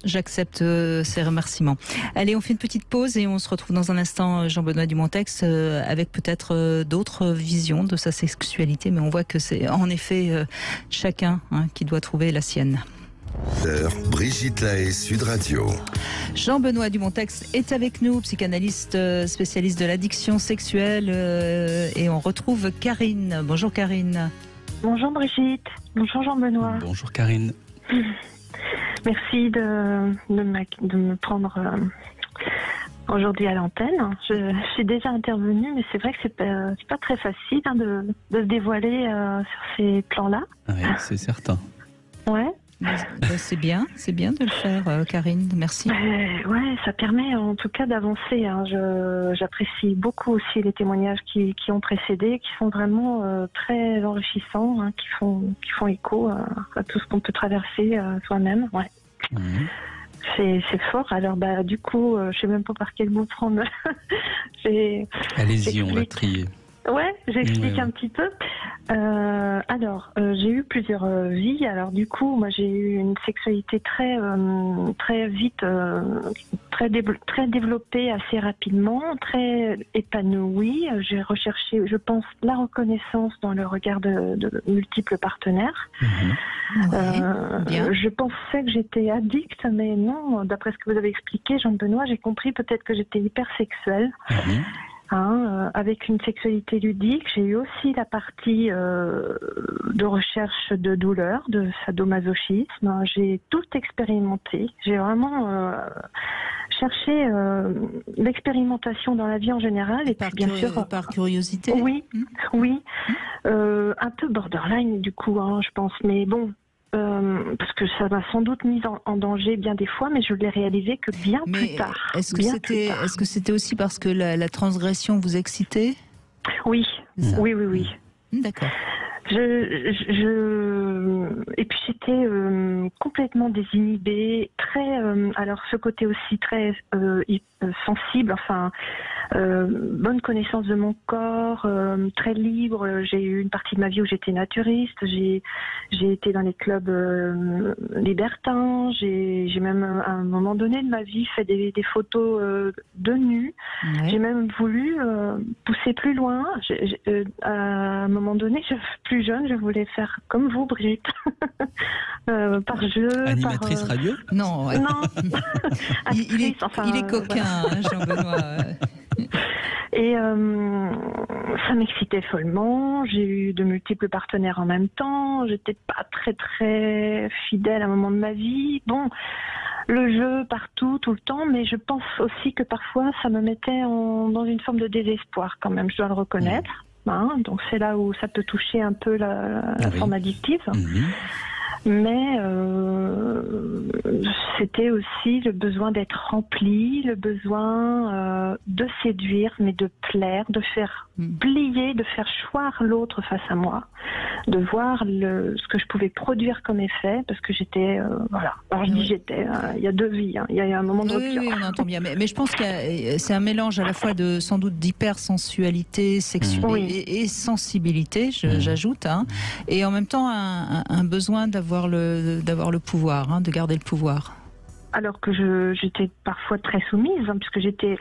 j'accepte ces remerciements. Allez, on fait une petite pause et on se retrouve dans un instant, Jean-Benoît Dumontex, avec peut-être d'autres visions de sa sexualité, mais on voit que c'est en effet chacun qui doit trouver la sienne. Brigitte Lahaie, Sud Radio. Jean-Benoît Dumontex est avec nous, psychanalyste spécialiste de l'addiction sexuelle, et on retrouve Karine. Bonjour Karine. Bonjour Brigitte. Bonjour Jean-Benoît. Bonjour Karine. Merci de me prendre aujourd'hui à l'antenne. Je suis déjà intervenue, mais c'est vrai que c'est pas très facile de se dévoiler sur ces plans-là. Oui, c'est certain. Ouais. C'est bien de le faire, Karine, merci. Ouais, ça permet en tout cas d'avancer. J'apprécie beaucoup aussi les témoignages qui ont précédé, qui sont vraiment très enrichissants, qui font écho à tout ce qu'on peut traverser soi-même. Ouais. C'est fort. Alors du coup, je sais même pas par quel bout prendre. Allez-y, on va trier. Ouais, j'explique un petit peu. J'ai eu plusieurs vies. Alors du coup, moi j'ai eu une sexualité très vite, très développée assez rapidement, très épanouie. J'ai recherché, je pense, la reconnaissance dans le regard de multiples partenaires. Je pensais que j'étais addict, mais non. D'après ce que vous avez expliqué, Jean-Benoît, j'ai compris peut-être que j'étais hypersexuelle. Avec une sexualité ludique, j'ai eu aussi la partie de recherche de douleur, de sadomasochisme. J'ai tout expérimenté. J'ai vraiment cherché l'expérimentation dans la vie en général. Et par puis, bien sûr, par curiosité. Oui. Un peu borderline du coup, je pense. Mais bon, parce que ça m'a sans doute mise en danger bien des fois, mais je l'ai réalisé que bien plus tard. Est-ce que c'était aussi parce que la transgression vous excitait? Oui, oui. D'accord. Et puis j'étais complètement désinhibée, alors ce côté aussi très sensible, bonne connaissance de mon corps, très libre. J'ai eu une partie de ma vie où j'étais naturiste, j'ai été dans les clubs libertins, j'ai même à un moment donné de ma vie fait des photos de nu. Ouais. J'ai même voulu pousser plus loin. À un moment donné, plus jeune, je voulais faire comme vous, Brigitte, par jeu. Animatrice radio ? Non. Ouais. Non. il est coquin, voilà. Jean-Benoît. Et ça m'excitait follement. J'ai eu de multiples partenaires en même temps. J'étais pas très très fidèle à un moment de ma vie. Bon, le jeu partout, tout le temps, mais je pense aussi que parfois ça me mettait dans une forme de désespoir quand même, je dois le reconnaître. Donc c'est là où ça peut toucher un peu la forme addictive. Mais c'était aussi le besoin d'être rempli, le besoin de séduire, mais de plaire, de faire plier, de faire choir l'autre face à moi, de voir ce que je pouvais produire comme effet, parce que j'étais, voilà. Alors je dis j'étais, il y a deux vies, il y a un moment de rupture. Oui, on entend bien. Mais je pense que c'est un mélange à la fois sans doute d'hypersensualité, sexualité et sensibilité, j'ajoute, et en même temps un besoin d'avoir le pouvoir, de garder le pouvoir. Alors que j'étais parfois très soumise, puisque j'étais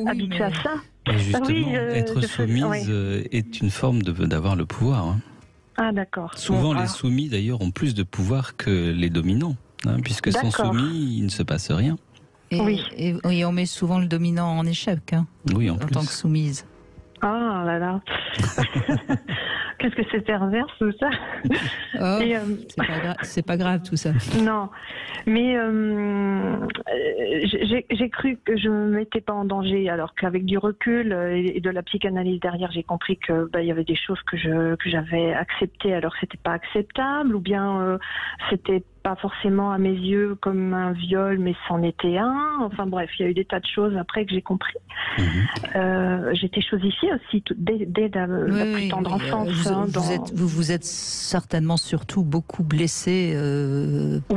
habituée à ça. Et justement, être soumise est une forme d'avoir le pouvoir. Ah d'accord. Souvent, les soumis d'ailleurs ont plus de pouvoir que les dominants, puisque sans soumis, il ne se passe rien. Et on met souvent le dominant en échec, oui, en tant que soumise. Ah là là. Qu'est-ce que c'est pervers tout ça. C'est pas grave tout ça. Non, mais j'ai cru que je me mettais pas en danger, alors qu'avec du recul et de la psychanalyse derrière, j'ai compris que il y avait des choses que j'avais acceptées alors que c'était pas acceptable, ou bien c'était pas forcément à mes yeux comme un viol, mais c'en était un. Enfin bref, il y a eu des tas de choses après que j'ai compris. J'étais chosifiée aussi dès la plus tendre enfance. Vous êtes certainement surtout beaucoup blessée.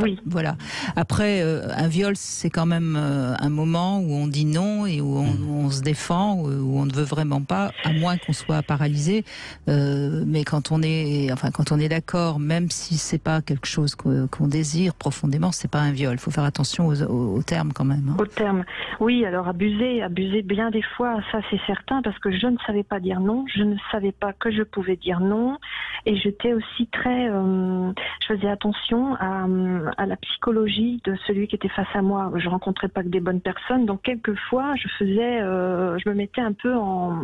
Oui. Voilà. Après, un viol, c'est quand même un moment où on dit non et où on se défend, où on ne veut vraiment pas, à moins qu'on soit paralysé. Mais quand on est d'accord, même si c'est pas quelque chose qu'on désire profondément, c'est pas un viol. Il faut faire attention aux termes quand même. Aux termes. Oui, alors abuser bien des fois, ça c'est certain, parce que je ne savais pas dire non, je ne savais pas que je pouvais dire non, et j'étais aussi je faisais attention à la psychologie de celui qui était face à moi. Je rencontrais pas que des bonnes personnes, donc quelquefois je me mettais un peu en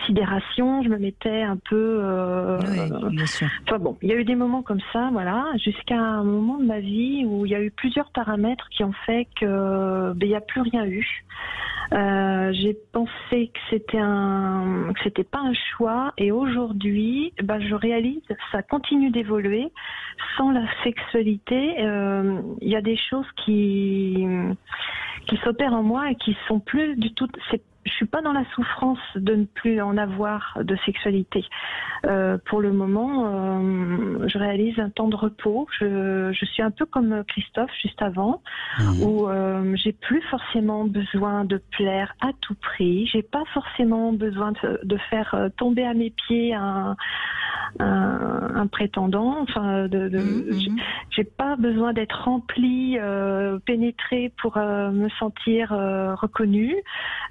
sidération, je me mettais un peu... oui, bien sûr. Enfin bon, il y a eu des moments comme ça, voilà, jusqu'à un moment de ma vie où il y a eu plusieurs paramètres qui ont fait que il n'y a plus rien eu. J'ai pensé que c'était pas un choix, et aujourd'hui, je réalise que ça continue d'évoluer. Sans la sexualité, il y a des choses qui s'opèrent en moi et qui sont plus du tout. Je suis pas dans la souffrance de ne plus en avoir de sexualité. Pour le moment, je réalise un temps de repos. Je suis un peu comme Christophe juste avant, où j'ai plus forcément besoin de plaire à tout prix. J'ai pas forcément besoin de faire tomber à mes pieds un prétendant. J'ai pas besoin d'être remplie, pénétrée pour me sentir reconnue.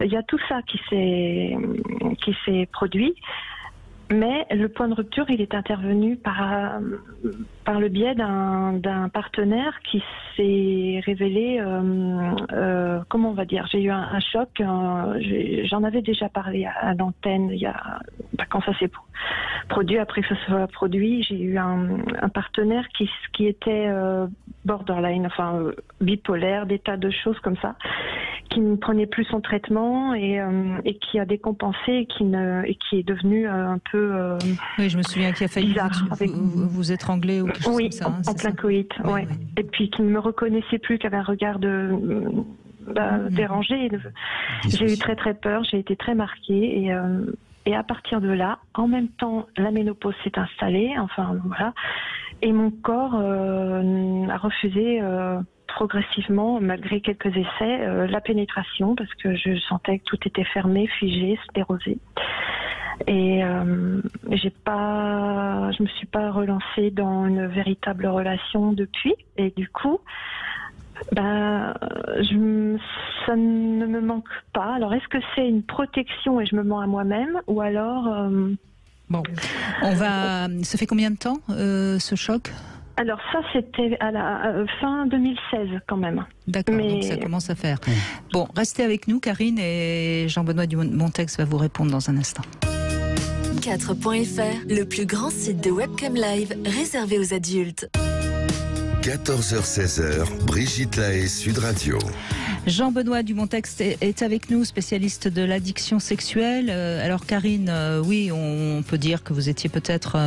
Il y a tout ça qui s'est produit. Mais le point de rupture, il est intervenu par le biais d'un partenaire qui s'est révélé, comment on va dire, j'ai eu un choc, j'en avais déjà parlé à l'antenne, quand ça s'est produit, après que ça soit produit, j'ai eu un partenaire qui était borderline, bipolaire, des tas de choses comme ça, qui ne prenait plus son traitement et qui a décompensé et qui est devenu un peu Oui, je me souviens qu'il a failli vous étrangler ou quelque chose comme ça. En plein coït, ouais. Et puis qui ne me reconnaissait plus, qui avait un regard dérangé. J'ai eu très très peur, j'ai été très marquée et à partir de là, en même temps, la ménopause s'est installée, enfin voilà, et mon corps a refusé progressivement, malgré quelques essais, la pénétration parce que je sentais que tout était fermé, figé, sclérosé. Et je me suis pas relancée dans une véritable relation depuis. Et du coup, ça ne me manque pas. Alors, est-ce que c'est une protection et je me mens à moi-même, ou alors Bon, ça fait combien de temps ce choc? Alors ça, c'était à la fin 2016 quand même. D'accord, donc ça commence à faire. Bon, restez avec nous, Karine, et Jean-Benoît Dumontex va vous répondre dans un instant. 4.fr, le plus grand site de webcam live réservé aux adultes. 14h-16h, Brigitte Lahaie, Sud Radio. Jean-Benoît Dumontex est avec nous, spécialiste de l'addiction sexuelle. Alors Karine, oui, on peut dire que vous étiez peut-être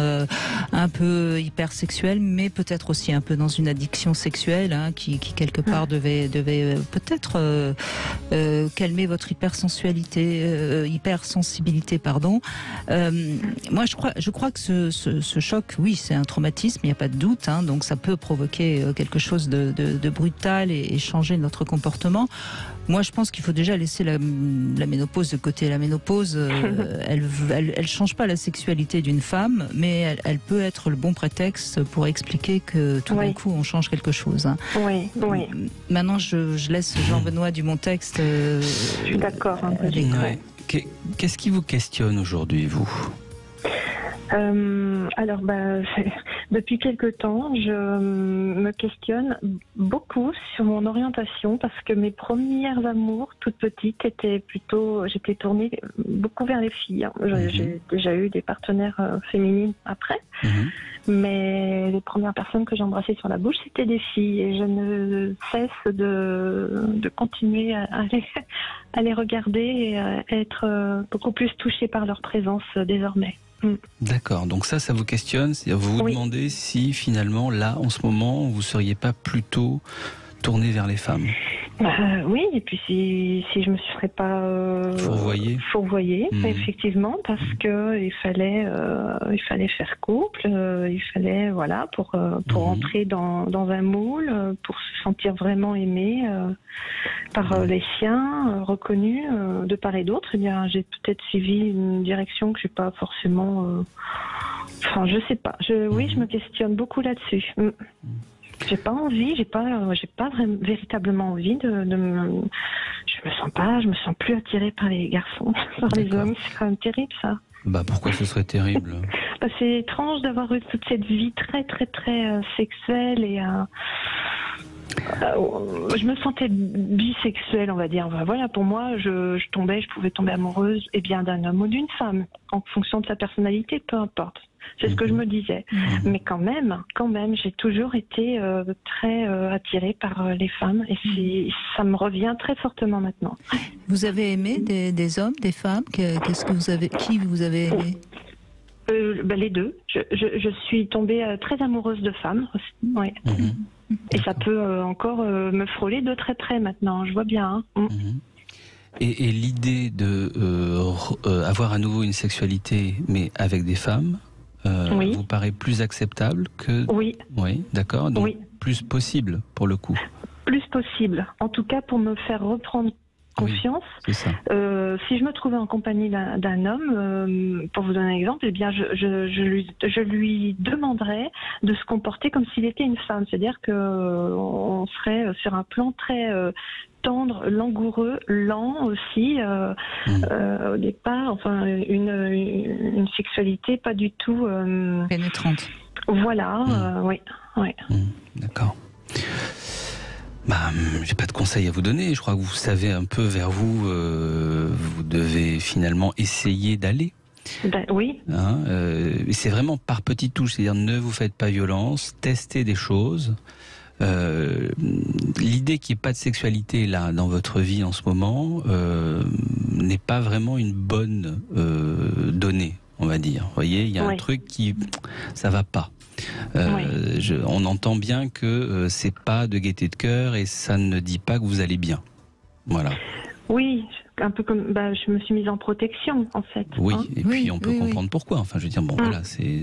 un peu hypersexuelle, mais peut-être aussi un peu dans une addiction sexuelle qui quelque part devait peut-être calmer votre hypersensibilité, pardon. Moi, je crois que ce choc, oui, c'est un traumatisme, il n'y a pas de doute, donc ça peut provoquer quelque chose de brutal et changer notre comportement. Moi, je pense qu'il faut déjà laisser la ménopause de côté. La ménopause, elle change pas la sexualité d'une femme, mais elle peut être le bon prétexte pour expliquer que tout d'un coup, on change quelque chose. Oui. Maintenant, je laisse Jean-Benoît Dumontex. Je suis d'accord. Qu'est-ce qui vous questionne aujourd'hui, vous ? Alors, depuis quelque temps, je me questionne beaucoup sur mon orientation parce que mes premières amours, toutes petites, j'étais tournée beaucoup vers les filles. J'ai déjà eu des partenaires féminines après, mais les premières personnes que j'ai embrassées sur la bouche, c'était des filles et je ne cesse de continuer à les regarder et à être beaucoup plus touchée par leur présence désormais. D'accord, donc ça vous questionne, vous vous demandez si finalement là, en ce moment, vous ne seriez pas plutôt tourné vers les femmes. Oui, et puis si je me serais pas fourvoyée, effectivement, parce que il fallait faire couple, il fallait pour entrer dans un moule, pour se sentir vraiment aimé par les siens, reconnu de part et d'autre. Eh bien, j'ai peut-être suivi une direction que j'ai pas forcément. Je sais pas. Je me questionne beaucoup là-dessus. J'ai pas envie, j'ai pas véritablement envie je me sens plus attirée par les garçons, par les hommes. C'est quand même terrible, ça. Pourquoi ce serait terrible? C'est étrange d'avoir eu toute cette vie très très très sexuelle et je me sentais bisexuelle, on va dire. Voilà, pour moi, je pouvais tomber amoureuse d'un homme ou d'une femme, en fonction de sa personnalité, peu importe. C'est ce que je me disais. Mais quand même, j'ai toujours été très attirée par les femmes et ça me revient très fortement maintenant. Vous avez aimé des hommes, des femmes? Qui vous avez aimé? Les deux. Je suis tombée très amoureuse de femmes aussi. Oui. Et ça peut encore me frôler de très près maintenant. Je vois bien. Et l'idée de avoir à nouveau une sexualité, mais avec des femmes, vous paraît plus acceptable que... Oui. Oui, d'accord. Donc plus possible, pour le coup. Plus possible. En tout cas, pour me faire reprendre confiance. C'est ça. Si je me trouvais en compagnie d'un homme, pour vous donner un exemple, je lui demanderais de se comporter comme s'il était une femme. C'est-à-dire qu'on serait sur un plan très tendre, langoureux, lent aussi, au départ, une sexualité pas du tout... pénétrante. Voilà, oui. D'accord. J'ai pas de conseils à vous donner. Je crois que vous savez un peu vers vous devez finalement essayer d'aller. Oui. C'est vraiment par petites touches, c'est-à-dire ne vous faites pas violence, testez des choses. l'idée qu'il n'y ait pas de sexualité là dans votre vie en ce moment n'est pas vraiment une bonne donnée, on va dire. Vous voyez, il y a un truc qui ça va pas. On entend bien que c'est pas de gaieté de cœur et ça ne dit pas que vous allez bien. Voilà. Oui, un peu comme je me suis mise en protection en fait. Oui, et puis on peut comprendre pourquoi. Enfin, je veux dire, voilà, c'est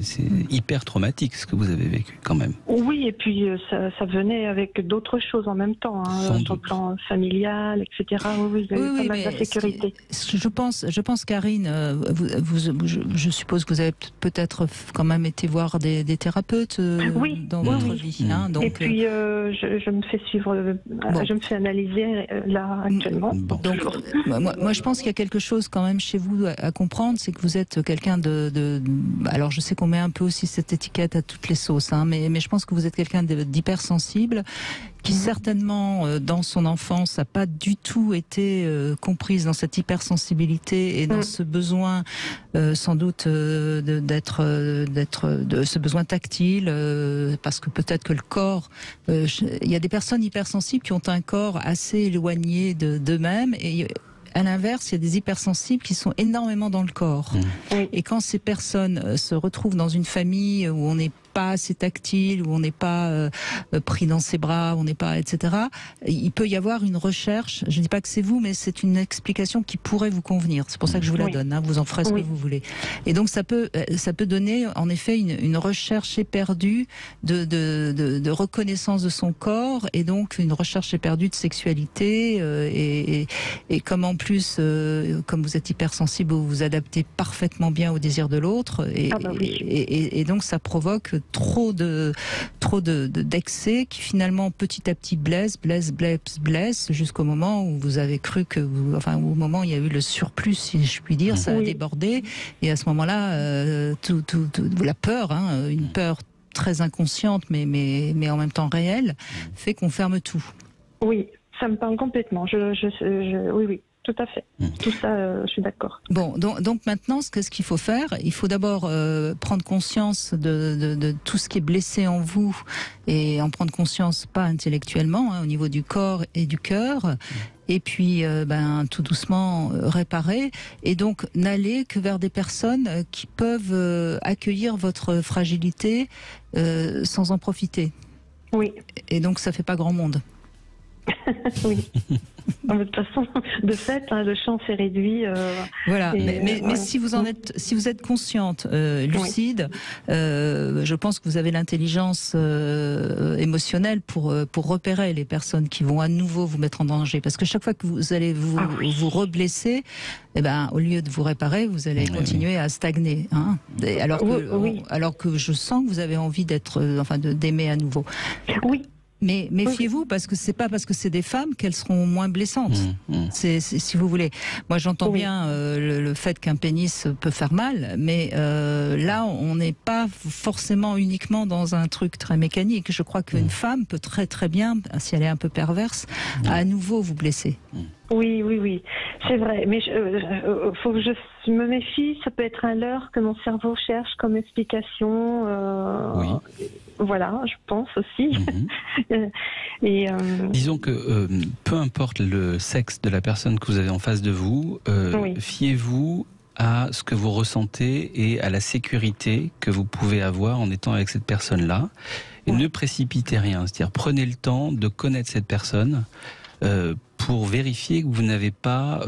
hyper traumatique ce que vous avez vécu quand même. Oui, et puis ça venait avec d'autres choses en même temps, sur le plan familial, etc. Oui, vous avez pas mal d'insécurité. Je pense, Karine, je suppose que vous avez peut-être quand même été voir des thérapeutes dans votre vie. Hein, donc, et puis je me fais suivre, je me fais analyser là actuellement. Donc, moi, je pense qu'il y a quelque chose quand même chez vous à comprendre, c'est que vous êtes quelqu'un alors je sais qu'on met un peu aussi cette étiquette à toutes les sauces, hein, mais je pense que vous êtes quelqu'un d'hypersensible, qui certainement dans son enfance n'a pas du tout été comprise dans cette hypersensibilité et dans ce besoin sans doute de ce besoin tactile, parce que peut-être que le corps, il y a des personnes hypersensibles qui ont un corps assez éloigné d'eux-mêmes, et à l'inverse, il y a des hypersensibles qui sont énormément dans le corps. Et quand ces personnes se retrouvent dans une famille où on n'est pas assez tactile, où on n'est pas pris dans ses bras, où on n'est pas, etc., il peut y avoir une recherche. Je ne dis pas que c'est vous, mais c'est une explication qui pourrait vous convenir. C'est pour ça que je vous la donne. Hein, vous en ferez ce que vous voulez. Et donc ça peut donner en effet une recherche éperdue de reconnaissance de son corps, et donc une recherche éperdue de sexualité. Et comme en plus, comme vous êtes hypersensible, vous vous adaptez parfaitement bien au désir de l'autre, et donc ça provoque trop d'excès qui finalement petit à petit blesse jusqu'au moment où vous avez cru que au moment où il y a eu le surplus, si je puis dire, ça a débordé, et à ce moment-là la peur, une peur très inconsciente mais en même temps réelle, fait qu'on ferme tout. Oui, ça me parle complètement. Oui. Tout à fait. Tout ça, je suis d'accord. Bon, donc maintenant, qu'est-ce qu'il faut faire ? Il faut d'abord prendre conscience de tout ce qui est blessé en vous, et en prendre conscience pas intellectuellement, au niveau du corps et du cœur, et puis tout doucement réparer, et donc n'aller que vers des personnes qui peuvent accueillir votre fragilité sans en profiter. Oui. Et donc ça fait pas grand monde. Oui. De toute façon, de fait, le champ s'est réduit. Voilà. Mais si vous êtes consciente, lucide, je pense que vous avez l'intelligence émotionnelle pour repérer les personnes qui vont à nouveau vous mettre en danger. Parce que chaque fois que vous allez vous reblesser, au lieu de vous réparer, vous allez continuer à stagner. Hein, alors que je sens que vous avez envie d'aimer à nouveau. Oui. Mais méfiez-vous, parce que c'est pas parce que c'est des femmes qu'elles seront moins blessantes. C'est si vous voulez. Moi, j'entends bien le fait qu'un pénis peut faire mal, mais là, on n'est pas forcément uniquement dans un truc très mécanique. Je crois qu'une femme peut très très bien, si elle est un peu perverse, à nouveau vous blesser. Oui, c'est vrai. Mais faut que je me méfie. Ça peut être un leurre que mon cerveau cherche comme explication. Voilà, je pense aussi. Disons que peu importe le sexe de la personne que vous avez en face de vous, fiez-vous à ce que vous ressentez et à la sécurité que vous pouvez avoir en étant avec cette personne-là. Et ne précipitez rien. C'est-à-dire, prenez le temps de connaître cette personne pour vérifier que vous n'avez pas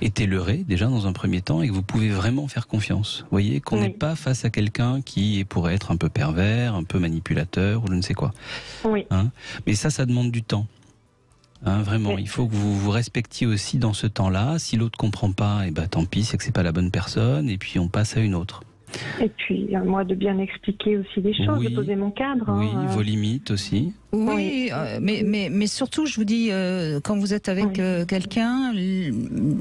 été leurré déjà dans un premier temps, et que vous pouvez vraiment faire confiance. Vous voyez, qu'on n'est pas face à quelqu'un qui pourrait être un peu pervers, un peu manipulateur ou je ne sais quoi. Mais ça demande du temps. Vraiment, il faut que vous vous respectiez aussi dans ce temps-là. Si l'autre comprend pas, tant pis, c'est que c'est pas la bonne personne, et puis on passe à une autre. Et puis, moi, de bien expliquer aussi des choses, de poser mon cadre. Oui, vos limites aussi. Oui, mais surtout, je vous dis, quand vous êtes avec quelqu'un,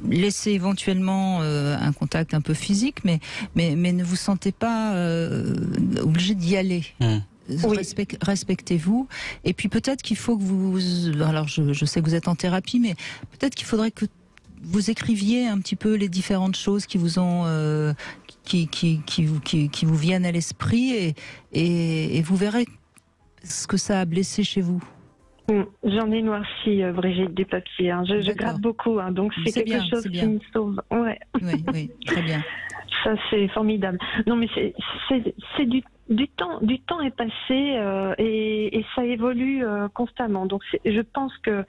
laissez éventuellement un contact un peu physique, mais ne vous sentez pas obligé d'y aller. Respectez-vous. Et puis peut-être qu'il faut que vous... Alors, je sais que vous êtes en thérapie, mais peut-être qu'il faudrait que vous écriviez un petit peu les différentes choses qui vous ont... qui vous viennent à l'esprit, et vous verrez ce que ça a blessé chez vous. J'en ai noirci, Brigitte, des papiers. Hein. Je gratte beaucoup, hein, donc c'est quelque chose qui me sauve. Ouais. Oui, très bien. Ça, c'est formidable. Non, mais c'est du temps est passé et ça évolue constamment. Donc, je pense que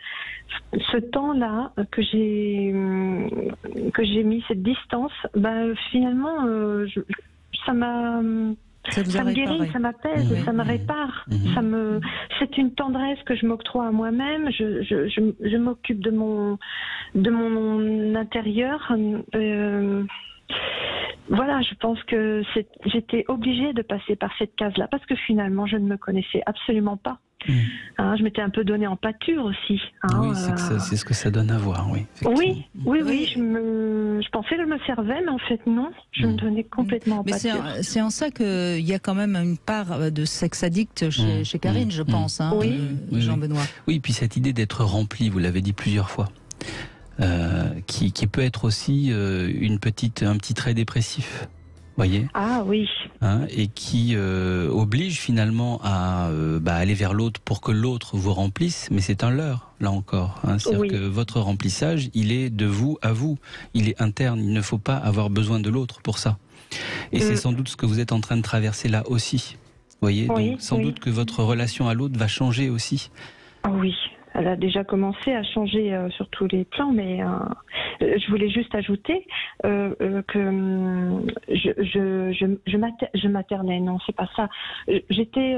ce temps-là que j'ai mis cette distance, finalement, ça me guérit, ça m'apaise, ça me répare. C'est une tendresse que je m'octroie à moi-même. Je m'occupe de mon intérieur. Voilà, je pense que j'étais obligée de passer par cette case-là parce que finalement, je ne me connaissais absolument pas. Je m'étais un peu donnée en pâture aussi. Oui, c'est ce que ça donne à voir, oui. Oui, je pensais que je me servais, mais en fait non, je me donnais complètement en pâture. Mais c'est en ça qu'il y a quand même une part de sexe addict chez Karine, je pense, Jean-Benoît. Oui, puis cette idée d'être rempli, vous l'avez dit plusieurs fois. Qui peut être aussi un petit trait dépressif, voyez. Ah oui. Et qui oblige finalement à aller vers l'autre pour que l'autre vous remplisse, mais c'est un leurre, là encore. C'est-à-dire que votre remplissage, il est de vous à vous, il est interne, il ne faut pas avoir besoin de l'autre pour ça. Et c'est sans doute ce que vous êtes en train de traverser là aussi, voyez. Donc sans doute que votre relation à l'autre va changer aussi. Ah oui. Elle a déjà commencé à changer sur tous les plans, mais je voulais juste ajouter que je maternais. Non, c'est pas ça. J'étais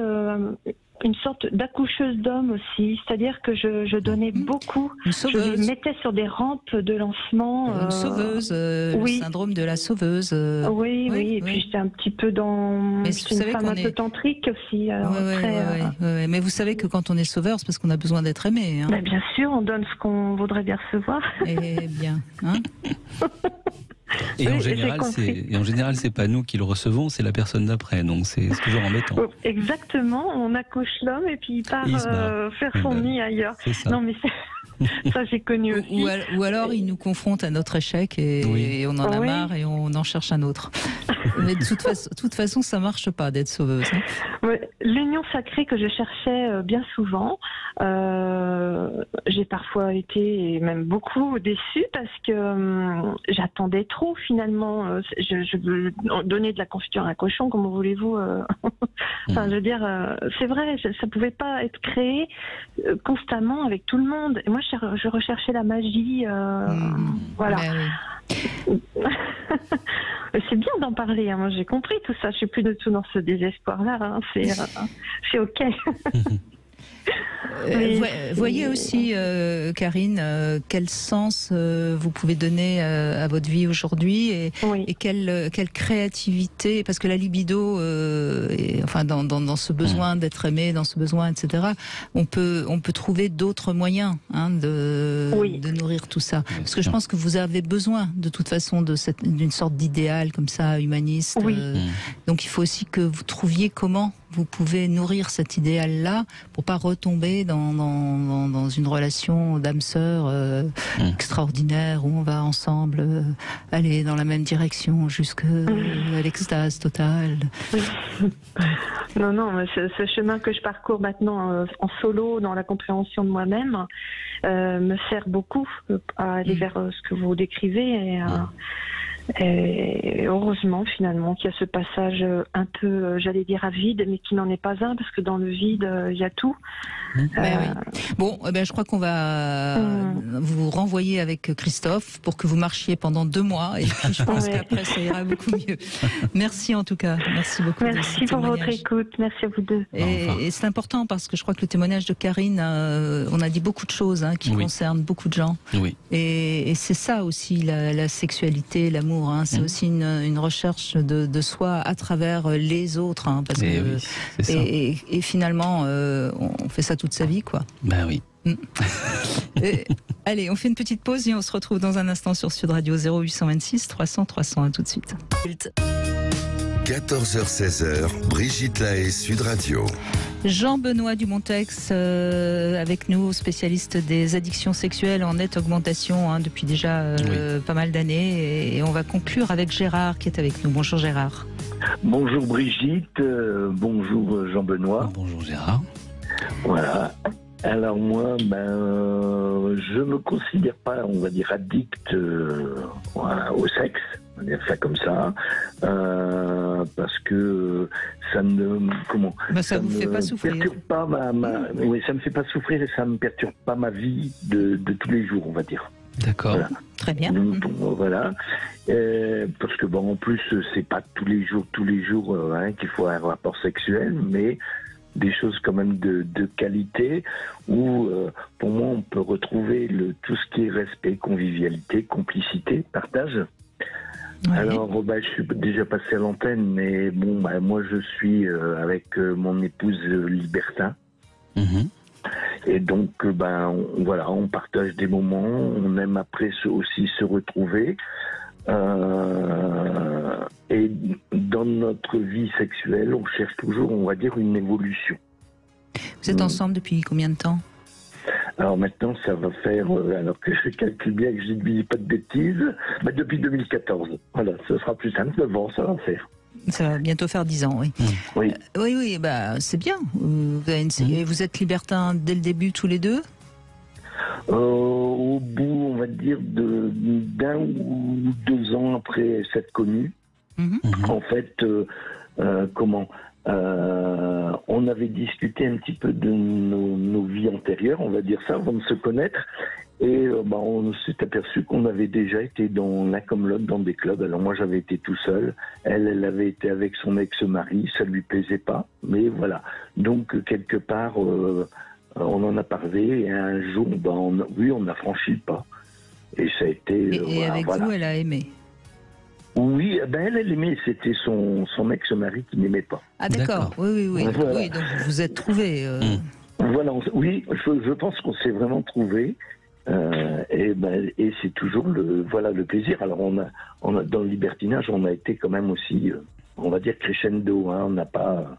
une sorte d'accoucheuse d'hommes aussi, c'est-à-dire que je donnais beaucoup. Je les mettais sur des rampes de lancement. Une sauveuse, le syndrome de la sauveuse. Oui, et puis j'étais un petit peu dans une femme un peu tantrique aussi. Mais vous savez que quand on est sauveur, c'est parce qu'on a besoin d'être aimé. Mais bien sûr, on donne ce qu'on voudrait bien recevoir. Eh bien, Et en général, c'est pas nous qui le recevons, c'est la personne d'après, donc c'est toujours embêtant. Exactement, on accouche l'homme et puis il part faire son nid ailleurs. Non, mais ça j'ai connu aussi. Ou alors il nous confronte à notre échec et on en a marre et on en cherche un autre. Mais de toute façon, ça marche pas d'être sauveuse. L'union sacrée que je cherchais bien souvent, j'ai parfois été et même beaucoup déçue parce que j'attendais trop finalement. Je veux donner de la confiture à un cochon, comment voulez-vous Enfin, je veux dire, c'est vrai, ça pouvait pas être créé constamment avec tout le monde. Et moi, je recherchais la magie, voilà. C'est bien d'en parler, hein. Moi j'ai compris tout ça, je suis plus du tout dans ce désespoir-là, hein. C'est ok. Voyez aussi, Karine, quel sens vous pouvez donner à votre vie aujourd'hui et quelle créativité, parce que la libido, dans ce besoin d'être aimé, dans ce besoin, etc., on peut trouver d'autres moyens de nourrir tout ça. Parce que je pense que vous avez besoin, de toute façon, d'une sorte d'idéal comme ça, humaniste. Donc il faut aussi que vous trouviez comment vous pouvez nourrir cet idéal-là pour pas retomber dans une relation d'âme sœur extraordinaire où on va ensemble aller dans la même direction jusqu'à l'extase totale. Non, ce chemin que je parcours maintenant en solo, dans la compréhension de moi-même, me sert beaucoup à aller vers ce que vous décrivez et heureusement finalement qu'il y a ce passage un peu, j'allais dire à vide, mais qui n'en est pas un, parce que dans le vide, il y a tout. Bon, je crois qu'on va vous renvoyer avec Christophe pour que vous marchiez pendant 2 mois, et puis je pense qu'après ça ira beaucoup mieux. Merci en tout cas, merci beaucoup. Merci pour votre écoute, merci à vous deux. Et c'est important parce que je crois que le témoignage de Karine, on a dit beaucoup de choses qui concernent beaucoup de gens. Et c'est ça aussi la sexualité, l'amour. C'est aussi une recherche de soi à travers les autres, parce que et finalement on fait ça toute sa vie, quoi. Ben oui. Allez, on fait une petite pause et on se retrouve dans un instant sur Sud Radio. 0826 300 300. À tout de suite. 14h-16h, Brigitte Lahaie, Sud Radio. Jean-Benoît Dumontex avec nous, spécialiste des addictions sexuelles en nette augmentation depuis déjà pas mal d'années. Et on va conclure avec Gérard qui est avec nous. Bonjour Gérard. Bonjour Brigitte, bonjour Jean-Benoît. Bonjour Gérard. Voilà. Alors moi, je me considère pas, on va dire, addict au sexe, on va dire ça comme ça, parce que ça ça vous fait pas souffrir. Perturbe pas oui, ça me fait pas souffrir et ça me perturbe pas ma vie de tous les jours, on va dire. D'accord. Voilà. Très bien. Donc, voilà. Parce que en plus, c'est pas tous les jours qu'il faut un rapport sexuel, mais des choses quand même de qualité où, pour moi, on peut retrouver tout ce qui est respect, convivialité, complicité, partage. Ouais. Alors, je suis déjà passé à l'antenne, mais moi, je suis avec mon épouse libertin. Mhm. Et donc, on partage des moments, on aime après aussi se retrouver. Et dans notre vie sexuelle, on cherche toujours, on va dire, une évolution. Vous êtes ensemble depuis combien de temps ? Alors maintenant, ça va faire, alors que je calcule bien que je ne dis pas de bêtises, depuis 2014. Voilà, ce sera plus simple, 9 ans, ça va faire. Ça va bientôt faire 10 ans, oui. Oui. Oui, c'est bien. Vous êtes libertins dès le début, tous les deux ? Au bout, on va dire, d'un ou 2 ans après s'être connus, en fait, on avait discuté un petit peu de nos vies antérieures, on va dire ça, avant de se connaître. Et on s'est aperçu qu'on avait déjà été l'un comme l'autre dans des clubs. Alors moi, j'avais été tout seul. Elle avait été avec son ex-mari. Ça lui plaisait pas. Mais voilà. Donc, quelque part, on en a parlé. Et un jour, on a franchi le pas. Et ça a été... Et avec vous, elle a aimé ? Oui, elle aimait. C'était son ex-mari qui n'aimait pas. Ah d'accord. Oui. Voilà. Oui, donc vous vous êtes trouvés. Voilà. Je pense qu'on s'est vraiment trouvés. Et c'est toujours le plaisir. Alors on a dans le libertinage, on a été quand même aussi, on va dire crescendo. On n'a pas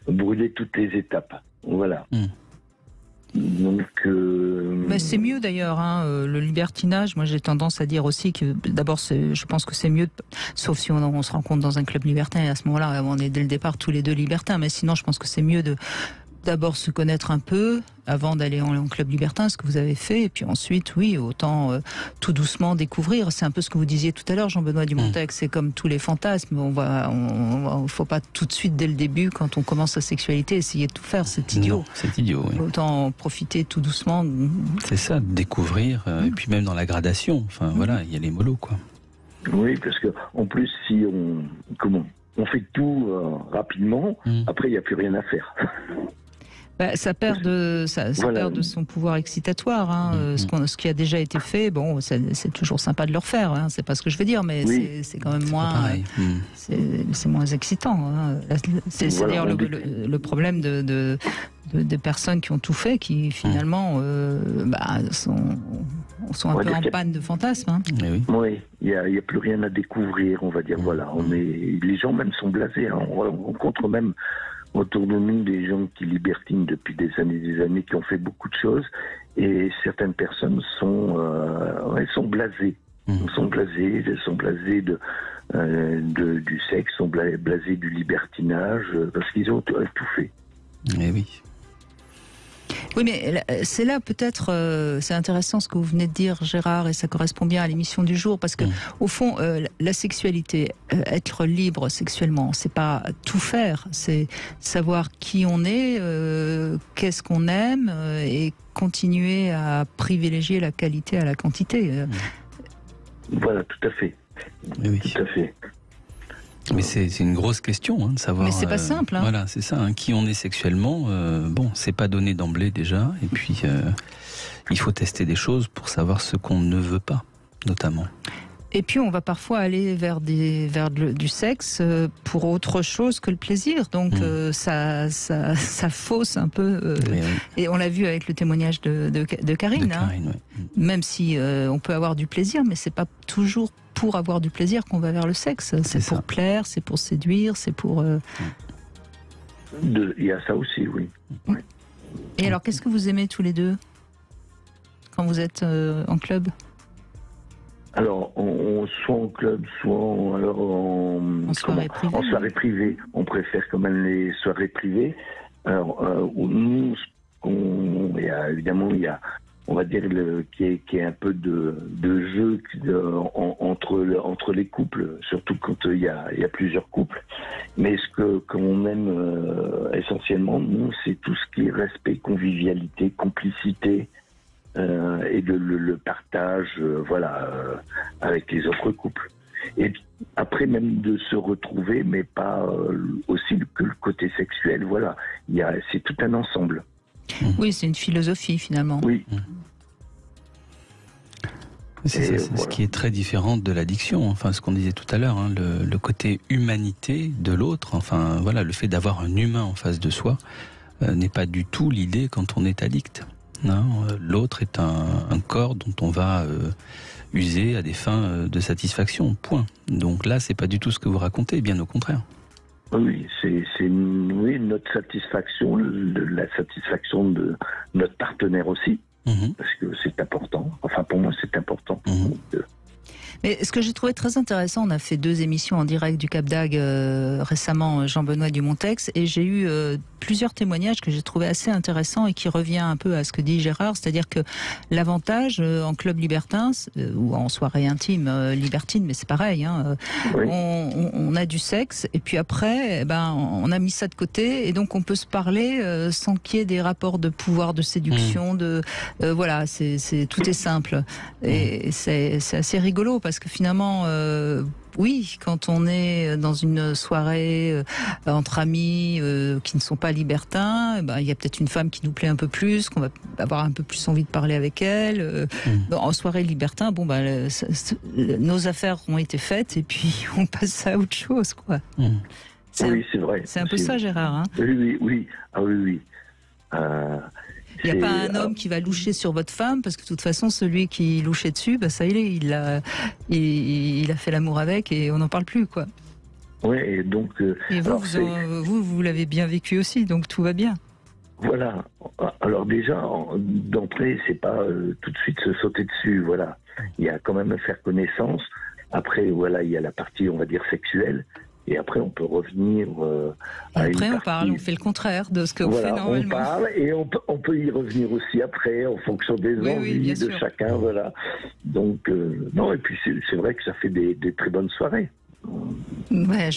brûlé toutes les étapes. Voilà. Donc. Mais c'est mieux d'ailleurs, le libertinage. Moi, j'ai tendance à dire aussi que d'abord, je pense que c'est mieux, sauf si on se rencontre dans un club libertin. Et à ce moment-là, on est dès le départ tous les deux libertins. Mais sinon, je pense que c'est mieux d'abord se connaître un peu avant d'aller en club libertin, ce que vous avez fait, et puis ensuite, oui, autant tout doucement découvrir. C'est un peu ce que vous disiez tout à l'heure, Jean-Benoît Dumontex, c'est comme tous les fantasmes. Faut pas tout de suite, dès le début, quand on commence sa sexualité, essayer de tout faire, c'est idiot. Non, c'est idiot, oui. Autant en profiter tout doucement. C'est ça, découvrir, et puis même dans la gradation, voilà, il y a les mollos, quoi. Oui, parce que en plus, si on fait tout rapidement, après, il n'y a plus rien à faire. Ça perd de son pouvoir excitatoire. Ce qui a déjà été fait, c'est toujours sympa de le refaire. C'est pas ce que je veux dire, mais c'est quand même moins. C'est moins excitant. C'est d'ailleurs le problème de personnes qui ont tout fait, qui finalement sont un peu en panne de fantasmes. Oui, il y a plus rien à découvrir, on va dire. Voilà, les gens même sont blasés. On rencontre même autour de nous des gens qui libertinent depuis des années, qui ont fait beaucoup de choses, et certaines personnes sont blasées. Elles sont blasées du sexe, sont blasées du libertinage, parce qu'ils ont tout fait. Eh oui. Oui, mais c'est là peut-être, c'est intéressant ce que vous venez de dire, Gérard, et ça correspond bien à l'émission du jour, parce que au fond, la sexualité, être libre sexuellement, c'est pas tout faire, c'est savoir qui on est, qu'est-ce qu'on aime, et continuer à privilégier la qualité à la quantité. Voilà, tout à fait. Oui. Tout à fait. Mais c'est une grosse question de savoir. Mais c'est pas simple. Voilà, c'est ça. Qui on est sexuellement, c'est pas donné d'emblée déjà. Et puis, il faut tester des choses pour savoir ce qu'on ne veut pas, notamment. Et puis, on va parfois aller vers du sexe pour autre chose que le plaisir. Donc, ça fausse un peu. Et on l'a vu avec le témoignage de Karine. Même si on peut avoir du plaisir, mais c'est pas toujours pour avoir du plaisir qu'on va vers le sexe. C'est pour plaire, c'est pour séduire, c'est pour... Il y a ça aussi, oui. Et alors, qu'est-ce que vous aimez tous les deux quand vous êtes en club ? Alors, soit en club, soit en soirée privée. On préfère quand même les soirées privées. Alors, nous, évidemment, il y a, on va dire, qui est un peu de jeu entre les couples, surtout quand il y a plusieurs couples. Mais qu'on aime essentiellement, nous, c'est tout ce qui est respect, convivialité, complicité et le partage, avec les autres couples. Et après, même de se retrouver, mais pas aussi que le côté sexuel. Voilà, c'est tout un ensemble. Oui, c'est une philosophie finalement. Oui. C'est ce qui est très différent de l'addiction, enfin ce qu'on disait tout à l'heure, hein, le côté humanité de l'autre, enfin voilà, le fait d'avoir un humain en face de soi n'est pas du tout l'idée quand on est addict. L'autre est un corps dont on va user à des fins de satisfaction, point. Donc là, c'est pas du tout ce que vous racontez, bien au contraire. Oui, c'est notre satisfaction, la satisfaction de notre partenaire aussi. Parce que c'est important. Enfin, pour moi, c'est important. Mais ce que j'ai trouvé très intéressant, on a fait 2 émissions en direct du Cap d'Agde récemment, Jean-Benoît Dumontex, et j'ai eu plusieurs témoignages que j'ai trouvé assez intéressants et qui revient un peu à ce que dit Gérard, c'est-à-dire que l'avantage en club libertin ou en soirée intime libertine, mais c'est pareil, hein, oui. on a du sexe et puis après, on a mis ça de côté et donc on peut se parler sans qu'il y ait des rapports de pouvoir, de séduction, voilà, tout est simple et c'est assez rigolo parce que finalement. Oui, quand on est dans une soirée entre amis qui ne sont pas libertins, il y a peut-être une femme qui nous plaît un peu plus, qu'on va avoir un peu plus envie de parler avec elle. En soirée libertin, nos affaires ont été faites et puis on passe à autre chose, quoi. Oui, c'est vrai. C'est un peu ça, Gérard. Hein, oui. Ah oui. Il n'y a pas un homme qui va loucher sur votre femme, parce que de toute façon, celui qui louchait dessus, ça y est, il a fait l'amour avec et on n'en parle plus, quoi. Oui, et donc... et vous l'avez bien vécu aussi, donc tout va bien. Voilà. Alors déjà, d'entrée, c'est pas tout de suite se sauter dessus, voilà. Il y a quand même à faire connaissance. Après, voilà, il y a la partie, on va dire, sexuelle. Et après, on peut revenir à après, une on parle, on fait le contraire de ce que vous faites normalement. On parle et on peut y revenir aussi après, en fonction des envies de chacun, voilà. Donc, non, et puis c'est vrai que ça fait des très bonnes soirées. Ouais,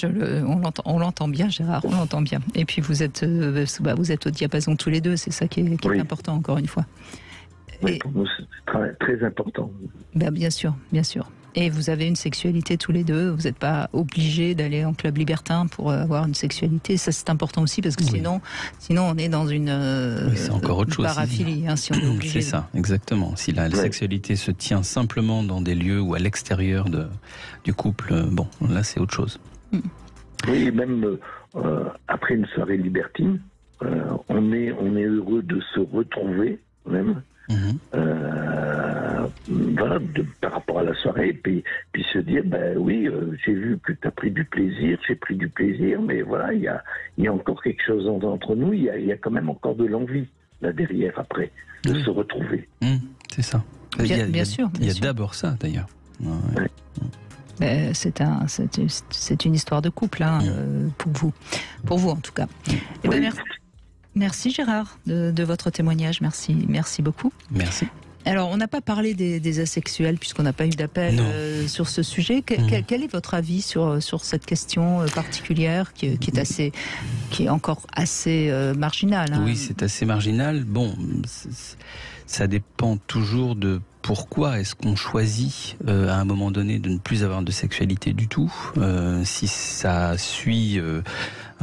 on l'entend bien, Gérard, on l'entend bien. Et puis, vous êtes au diapason tous les deux, c'est ça qui est important, encore une fois. Oui, pour nous, c'est très, très important. Bien sûr, bien sûr. Et vous avez une sexualité tous les deux, vous n'êtes pas obligés d'aller en club libertin pour avoir une sexualité, ça c'est important aussi parce que sinon on est dans une c'est encore autre chose, paraphilie, si on est obligé. C'est ça, exactement. Si la sexualité se tient simplement dans des lieux ou à l'extérieur du couple, là c'est autre chose. Oui, même après une soirée libertine, on est heureux de se retrouver même. Voilà, par rapport à la soirée, puis se dire, j'ai vu que tu as pris du plaisir, j'ai pris du plaisir, mais voilà, il y a encore quelque chose entre nous, il y a quand même encore de l'envie là derrière après, de se retrouver. C'est ça. Bien sûr. Il y a d'abord ça d'ailleurs. Ouais. C'est une histoire de couple, pour vous en tout cas. Merci Gérard de votre témoignage, merci beaucoup. Merci. Alors, on n'a pas parlé des asexuels puisqu'on n'a pas eu d'appel sur ce sujet. Quel est votre avis sur cette question particulière qui est encore assez marginale, hein? Oui, c'est assez marginal. Bon, ça dépend toujours de pourquoi est-ce qu'on choisit à un moment donné de ne plus avoir de sexualité du tout, si ça suit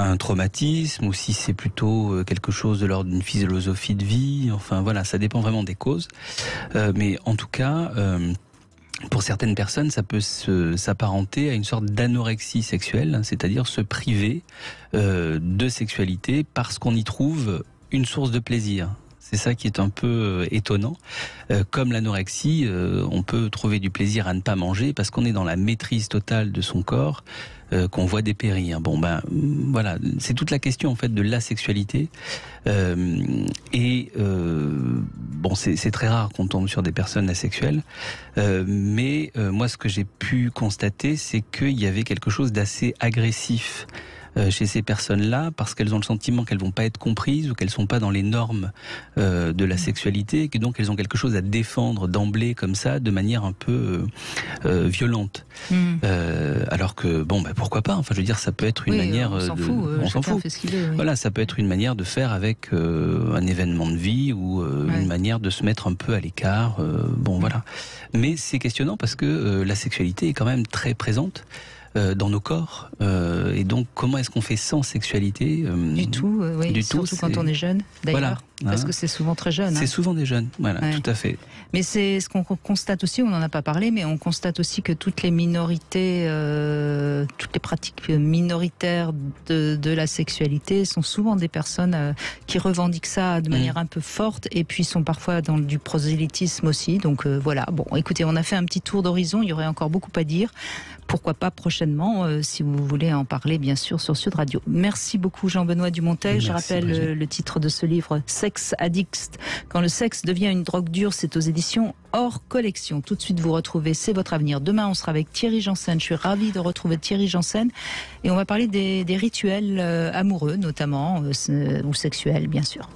un traumatisme ou si c'est plutôt quelque chose de l'ordre d'une philosophie de vie, enfin voilà, ça dépend vraiment des causes. Mais en tout cas, pour certaines personnes, ça peut s'apparenter à une sorte d'anorexie sexuelle, c'est-à-dire se priver de sexualité parce qu'on y trouve une source de plaisir. C'est ça qui est un peu étonnant. Comme l'anorexie, on peut trouver du plaisir à ne pas manger parce qu'on est dans la maîtrise totale de son corps, qu'on voit dépérir. Voilà, c'est toute la question en fait de l'asexualité. C'est très rare qu'on tombe sur des personnes asexuelles. Mais moi, ce que j'ai pu constater, c'est qu'il y avait quelque chose d'assez agressif chez ces personnes-là parce qu'elles ont le sentiment qu'elles vont pas être comprises ou qu'elles sont pas dans les normes de la sexualité et que donc elles ont quelque chose à défendre d'emblée comme ça de manière un peu violente. Alors que bon, pourquoi pas. Enfin, je veux dire, ça peut être une manière. On s'en fout. On s'en fout. Fait ce qu'il veut, oui. Voilà, ça peut être une manière de faire avec un événement de vie ou une manière de se mettre un peu à l'écart. Voilà. Mais c'est questionnant parce que la sexualité est quand même très présente dans nos corps. Et donc, comment est-ce qu'on fait sans sexualité Du tout, oui. Surtout quand on est jeune, d'ailleurs. Voilà. Parce que c'est souvent très jeune. C'est souvent des jeunes, voilà, tout à fait. Mais c'est ce qu'on constate aussi, on n'en a pas parlé, mais on constate aussi que toutes les minorités, toutes les pratiques minoritaires de la sexualité sont souvent des personnes qui revendiquent ça de manière un peu forte et puis sont parfois dans du prosélytisme aussi. Donc voilà, bon, écoutez, on a fait un petit tour d'horizon, il y aurait encore beaucoup à dire. Pourquoi pas prochainement, si vous voulez en parler, bien sûr, sur Sud Radio. Merci beaucoup, Jean-Benoît Dumontel. Je rappelle le titre de ce livre, Sex Addict. Quand le sexe devient une drogue dure, c'est aux éditions Hors Collection. Tout de suite, vous retrouvez C'est votre avenir. Demain, on sera avec Thierry Janssen. Je suis ravie de retrouver Thierry Janssen. Et on va parler des rituels amoureux, notamment, ou sexuels, bien sûr.